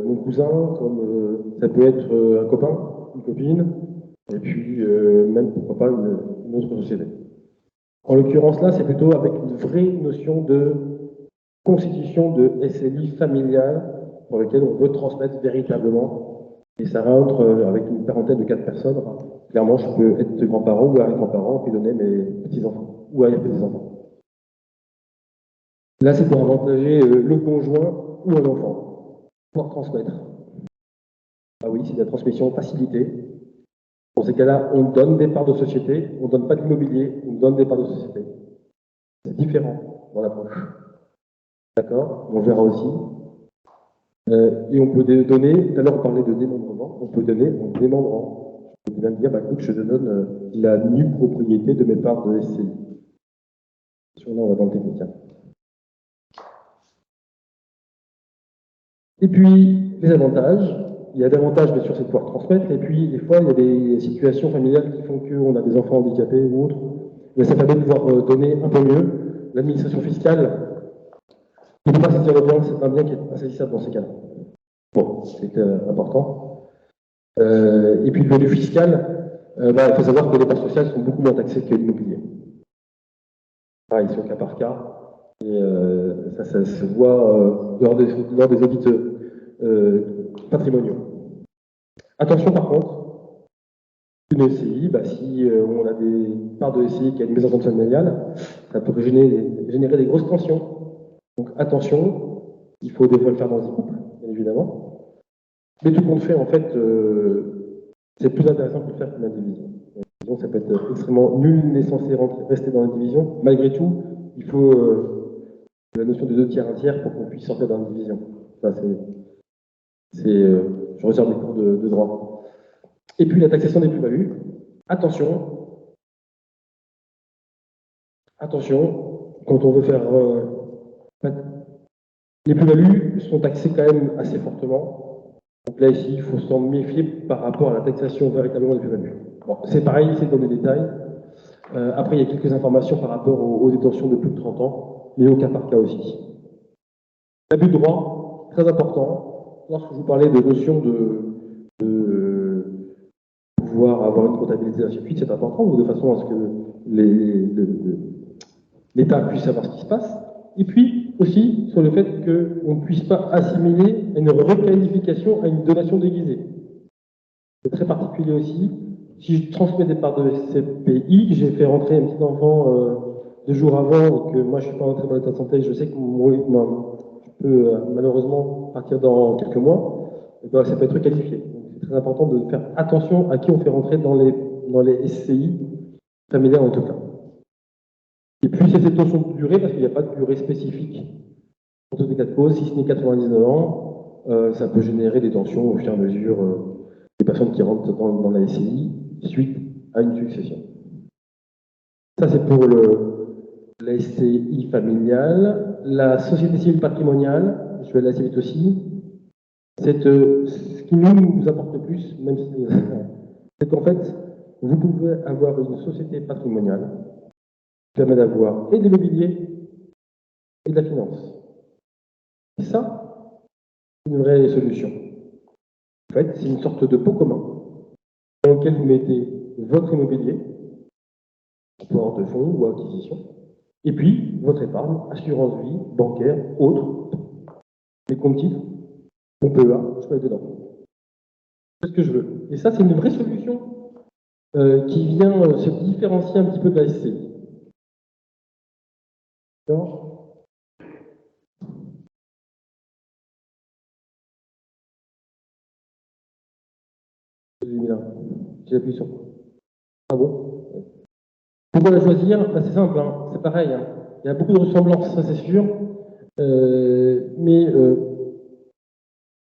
mon cousin, comme ça peut être un copain, une copine, et puis même pourquoi pas une autre société. En l'occurrence là, c'est plutôt avec une vraie notion de constitution de SLI familiale pour lequel on veut transmettre véritablement. Et ça rentre avec une parentèle de 4 personnes. Clairement, je peux être grand-parent ou arrière-grand-parent, puis donner mes petits-enfants ou arrière-petits-enfants. Là, c'est pour avantager le conjoint ou un enfant, pour transmettre. Ah oui, c'est de la transmission facilitée. Dans ces cas-là, on donne des parts de société, on ne donne pas d'immobilier, on donne des parts de société. C'est différent dans l'approche. D'accord? On verra aussi. Et on peut donner, tout à l'heure on parlait de démembrement, on peut donner en démembrant. Je peux même dire, bah, écoute, je te donne la nue propriété de mes parts de SCI. Là, on va dans le technicien. Et puis, les avantages. Il y a d'avantages, bien sûr, c'est de pouvoir transmettre. Et puis, des fois, il y a des situations familiales qui font qu'on a des enfants handicapés ou autres. Mais ça permet de pouvoir donner un peu mieux. L'administration fiscale, il ne faut pas saisir le bien, c'est un bien qui est insaisissable dans ces cas-là. Bon, c'est important. Et puis le volet fiscal, il faut savoir que les parts sociales sont beaucoup moins taxées que l'immobilier. Pareil, c'est au cas par cas. Et ça se voit lors des audits patrimoniaux. Attention par contre, une SCI, si on a des parts de SCI qui a une mésentente familiale, ça peut générer des grosses tensions. Donc attention, il faut des fois le faire dans un couple, bien évidemment. Mais tout compte fait, en fait, c'est plus intéressant que de le faire qu'une indivision. L'indivision, ça peut être extrêmement nul n'est censé rester dans l'indivision. Malgré tout, il faut la notion de 2 tiers, 1 tiers pour qu'on puisse sortir dans l'indivision. Enfin, je ressors des cours de droit. Et puis la taxation des plus-values. Attention, quand on veut faire... les plus-values sont taxées quand même assez fortement. Donc là, ici, il faut s'en méfier par rapport à la taxation véritablement des plus-values. Bon, c'est pareil, c'est dans les détails. Après, il y a quelques informations par rapport aux détentions de plus de 30 ans, mais au cas par cas aussi. L'abus de droit, très important. Lorsque je vous parlais de notion de pouvoir avoir une comptabilité ainsi de suite, c'est important, de façon à ce que l'État puisse savoir ce qui se passe. Et puis, aussi, sur le fait qu'on ne puisse pas assimiler une requalification à une donation déguisée. C'est très particulier aussi. Si je transmets des parts de CPI, que j'ai fait rentrer un petit enfant 2 jours avant et que moi je ne suis pas en très bon état de santé, je sais que je peux malheureusement partir dans quelques mois, et ben, ça peut être qualifié. Donc c'est très important de faire attention à qui on fait rentrer dans les SCI familiales en tout cas. Et puis c'est cette notion de durée, parce qu'il n'y a pas de durée spécifique pour tous les cas de cause. Si ce n'est 99 ans, ça peut générer des tensions au fur et à mesure des personnes qui rentrent dans la SCI suite à une succession. Ça, c'est pour la SCI familiale. La société civile patrimoniale, je vais aller assez vite aussi, ce qui nous apporte le plus, même si c'est qu'en fait, vous pouvez avoir une société patrimoniale qui permet d'avoir et de l'immobilier et de la finance. Et ça, c'est une vraie solution. En fait, c'est une sorte de pot commun dans lequel vous mettez votre immobilier, apport de fonds ou acquisition, et puis votre épargne, assurance vie, bancaire, autres, les comptes titres, on peut là, je peux être dedans. C'est ce que je veux. Et ça, c'est une vraie solution qui vient se différencier un petit peu de la SCI. D'accord ? J'ai appuyé sur. Ah bon? Pourquoi la choisir? C'est simple, hein. C'est pareil. Hein. Il y a beaucoup de ressemblances, ça c'est sûr. Mais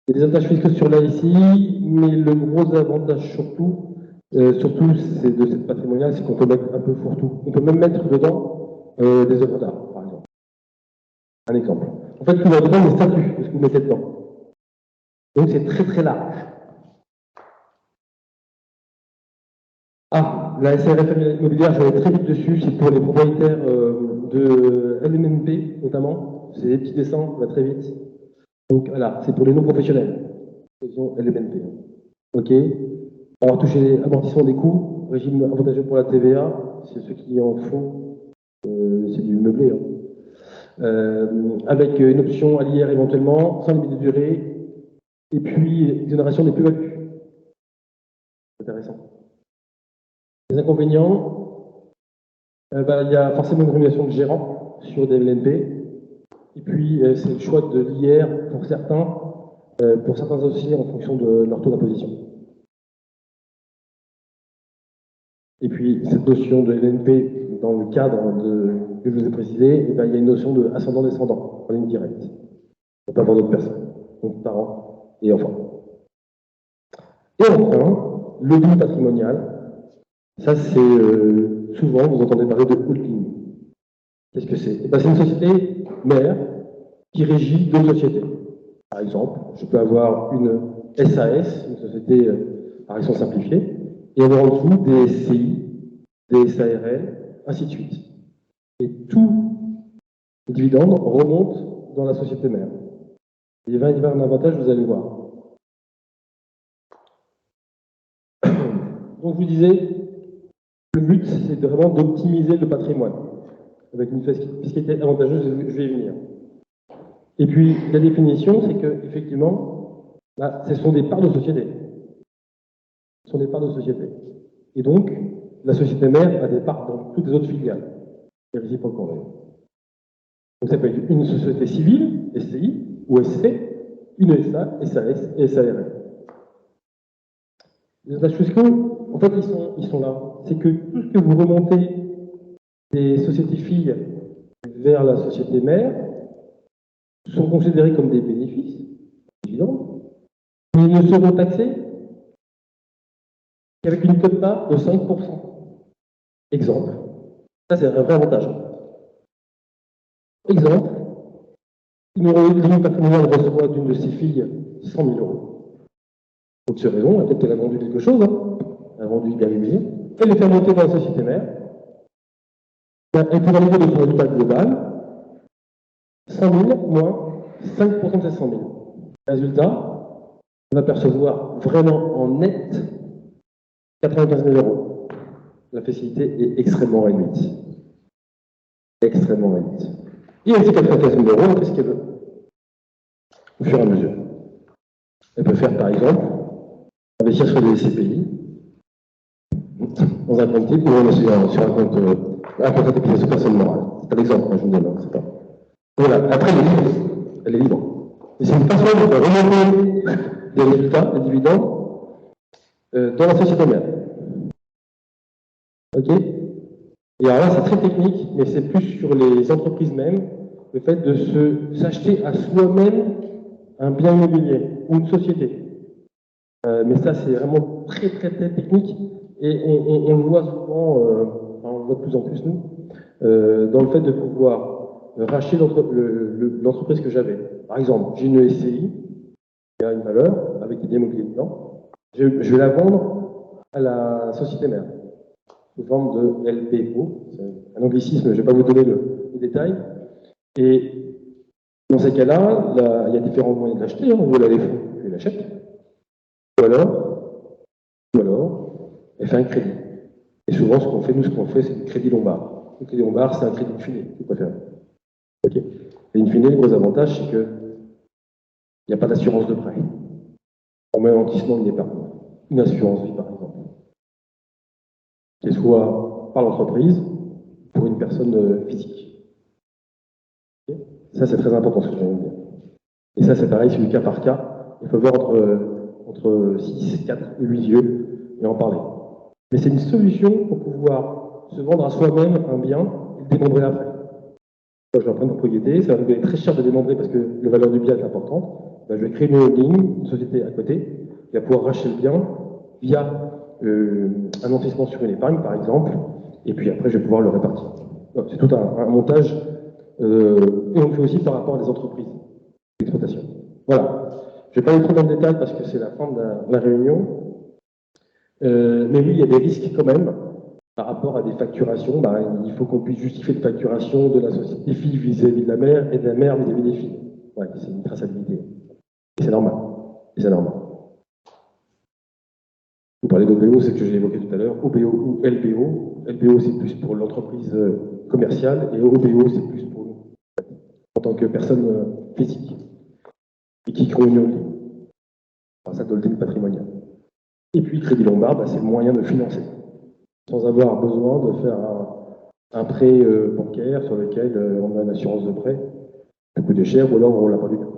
il y a des avantages fiscaux sur la SCI, mais le gros avantage surtout c'est de cette patrimoniale, c'est qu'on peut mettre un peu fourre-tout. On peut même mettre dedans des œuvres d'art, par exemple. Un exemple. En fait, tout va dedans les statuts de ce que vous mettez dedans. Donc c'est très très large. Ah, la SRF immobilière, je vais aller très vite dessus, c'est pour les propriétaires de LMNP notamment. C'est des petits dessins, ça va très vite. Donc voilà, c'est pour les non-professionnels. LMNP. Ok. On va toucher amortissement des coûts, régime avantageux pour la TVA, c'est ceux qui en font, c'est du meublé. Hein. avec une option à l'IR éventuellement, sans limite de durée, et puis exonération des plus-values. Intéressant. Les inconvénients, il y a forcément une rémunération de gérant sur des LNP, et puis c'est le choix de l'IR pour certains associés en fonction de leur taux d'imposition. Et puis cette notion de LNP, dans le cadre que je vous ai précisé, il y a une notion de ascendant-descendant en ligne directe. On ne peut pas avoir d'autres personnes, donc parents et enfants. Et enfin, le bilan patrimonial, ça c'est souvent, vous entendez parler de holding. Qu'est-ce que c'est? C'est une société mère qui régit deux sociétés. Par exemple, je peux avoir une SAS, une société par action simplifiée, et avoir en dessous des SCI, des SARL, ainsi de suite. Et tous les dividendes remontent dans la société mère. Il va y avoir un avantage, vous allez voir. Donc, je vous disais, le but, c'est vraiment d'optimiser le patrimoine, avec une fiscalité avantageuse, je vais y venir. Et puis, la définition, c'est que, effectivement, là, ce sont des parts de société. Ce sont des parts de société. Et donc, la société mère a des parts dans toutes les autres filiales. Et réciproquement, d'ailleurs. Donc, ça peut être une société civile, SCI, ou SC, une SA, SAS et SARL. Les avantages fiscaux, en fait, ils sont là. C'est que tout ce que vous remontez des sociétés filles vers la société mère sont considérés comme des bénéfices, dividendes, mais ils ne seront taxés qu'avec une quote-part de 5%. Exemple. Ça, c'est un vrai avantage. Exemple. Une ligne patrimoniale reçoit d'une de ses filles 100 000 euros. Pour cette raison, peut-être qu'elle a vendu quelque chose, hein. Elle a vendu bien immobilier. Elle les fait monter dans la société mère. Et pour un niveau de son résultat global, 100 000 moins 5% de ces 100 000. Résultat, on va percevoir vraiment en net 95 000 euros. La facilité est extrêmement réduite. Extrêmement réduite. Et avec ces 95 000 euros, elle fait ce qu'elle veut. Au fur et à mesure. Elle peut faire, par exemple, investir sur des SCPI, dans un compte type, ou sur un compte d'implication personne morale. C'est un exemple, je vous donne, c'est pas. Voilà, après, elle est libre. Elle est libre. Et c'est une façon de remonter des résultats, des dividendes, dans la société mère. Ok? Et alors là, c'est très technique, mais c'est plus sur les entreprises mêmes, le fait de s'acheter à soi-même un bien immobilier ou une société. Mais ça, c'est vraiment très, très, très technique, et on le voit souvent, on le voit de plus en plus, nous, dans le fait de pouvoir racheter l'entreprise que j'avais. Par exemple, j'ai une SCI, qui a une valeur, avec des biens immobiliers dedans, je vais la vendre à la société mère, sous forme de LPO, c'est un anglicisme, je ne vais pas vous donner les détails, et dans ces cas-là, il y a différents moyens de l'acheter, on veut l'aller fond, je l'achète, ou alors, elle fait un crédit. Et souvent, ce qu'on fait, c'est du crédit lombard. Le crédit lombard, c'est un crédit in fine, je préfère. Ok. Et in fine, le gros avantage, c'est qu'il n'y a pas d'assurance de prêt. On met un amortissement de l'épargne. Une assurance vie, par exemple. Qu'elle soit par l'entreprise, pour une personne physique. Okay. Ça, c'est très important, ce que je viens de dire. Et ça, c'est pareil, c'est du cas par cas. Il faut voir entre 6, 4 et 8 yeux et en parler. Mais c'est une solution pour pouvoir se vendre à soi-même un bien et le démembrer après. Moi, je vais en prendre une propriété, ça va me coûter très cher de démembrer parce que la valeur du bien est importante. Ben, je vais créer une holding, une société à côté, qui va pouvoir racheter le bien via un amortissement sur une épargne, par exemple, et puis après, je vais pouvoir le répartir. C'est tout un montage, et on le fait aussi par rapport à des entreprises d'exploitation. Voilà. Je ne vais pas aller trop dans le détail parce que c'est la fin de la réunion. Mais oui, il y a des risques quand même par rapport à des facturations. Bah, il faut qu'on puisse justifier une facturation de la société des filles vis-à-vis de la mère et de la mère vis-à-vis des filles. Ouais, c'est une traçabilité. Et c'est normal. Et c'est normal. Vous parlez d'OBO, c'est ce que j'ai évoqué tout à l'heure. OBO ou LBO. LBO, c'est plus pour l'entreprise commerciale et OBO, c'est plus pour nous. en tant que personne physique et qui crée une holding. Alors ça, de holding patrimonial. Et puis, Crédit Lombard, c'est le moyen de financer, sans avoir besoin de faire un prêt bancaire sur lequel on a une assurance de prêt, ça coûte cher, ou alors on ne l'a pas du tout.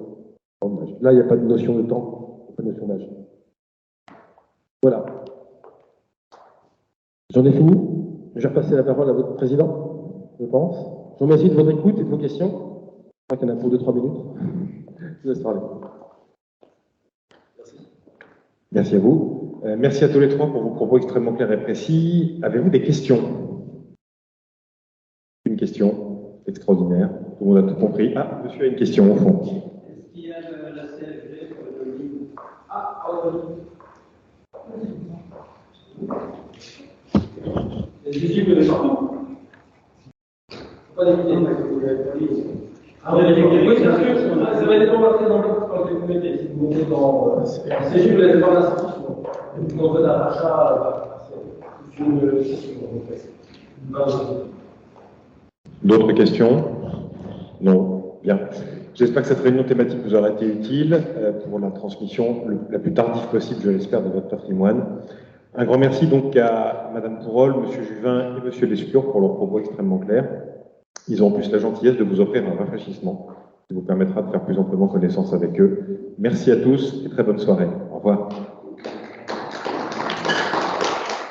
Là, il n'y a pas de notion de temps, pas de notion d'âge. Voilà. J'en ai fini. Je vais repasser la parole à votre président, je pense. Je vous remercie de votre écoute et de vos questions. Je crois qu'il y en a pour 2-3 minutes. Je vous laisse parler. Merci. Merci à vous. Merci à tous les trois pour vos propos extrêmement clairs et précis. Avez-vous des questions? Une question extraordinaire. Tout le monde a tout compris. Ah, monsieur a une question au fond. Est-ce qu'il y a la CFG pour le livre? Ah, c'est visible de partout. Pas d'éviter, parce que vous l'avez pas dit. Ah, oui, parce que ça va être remarqué dans le quand vous mettez, si vous mettez dans CFG, vous n'avez pas l'institution. Donc, votre achat, c'est une session. D'autres questions? Non. Bien. J'espère que cette réunion thématique vous aura été utile pour la transmission la plus tardive possible, je l'espère, de votre patrimoine. Un grand merci donc à Madame Pourol, Monsieur Juvin et Monsieur Lescure pour leurs propos extrêmement clairs. Ils ont en plus la gentillesse de vous offrir un rafraîchissement qui vous permettra de faire plus amplement connaissance avec eux. Merci à tous et très bonne soirée. Au revoir.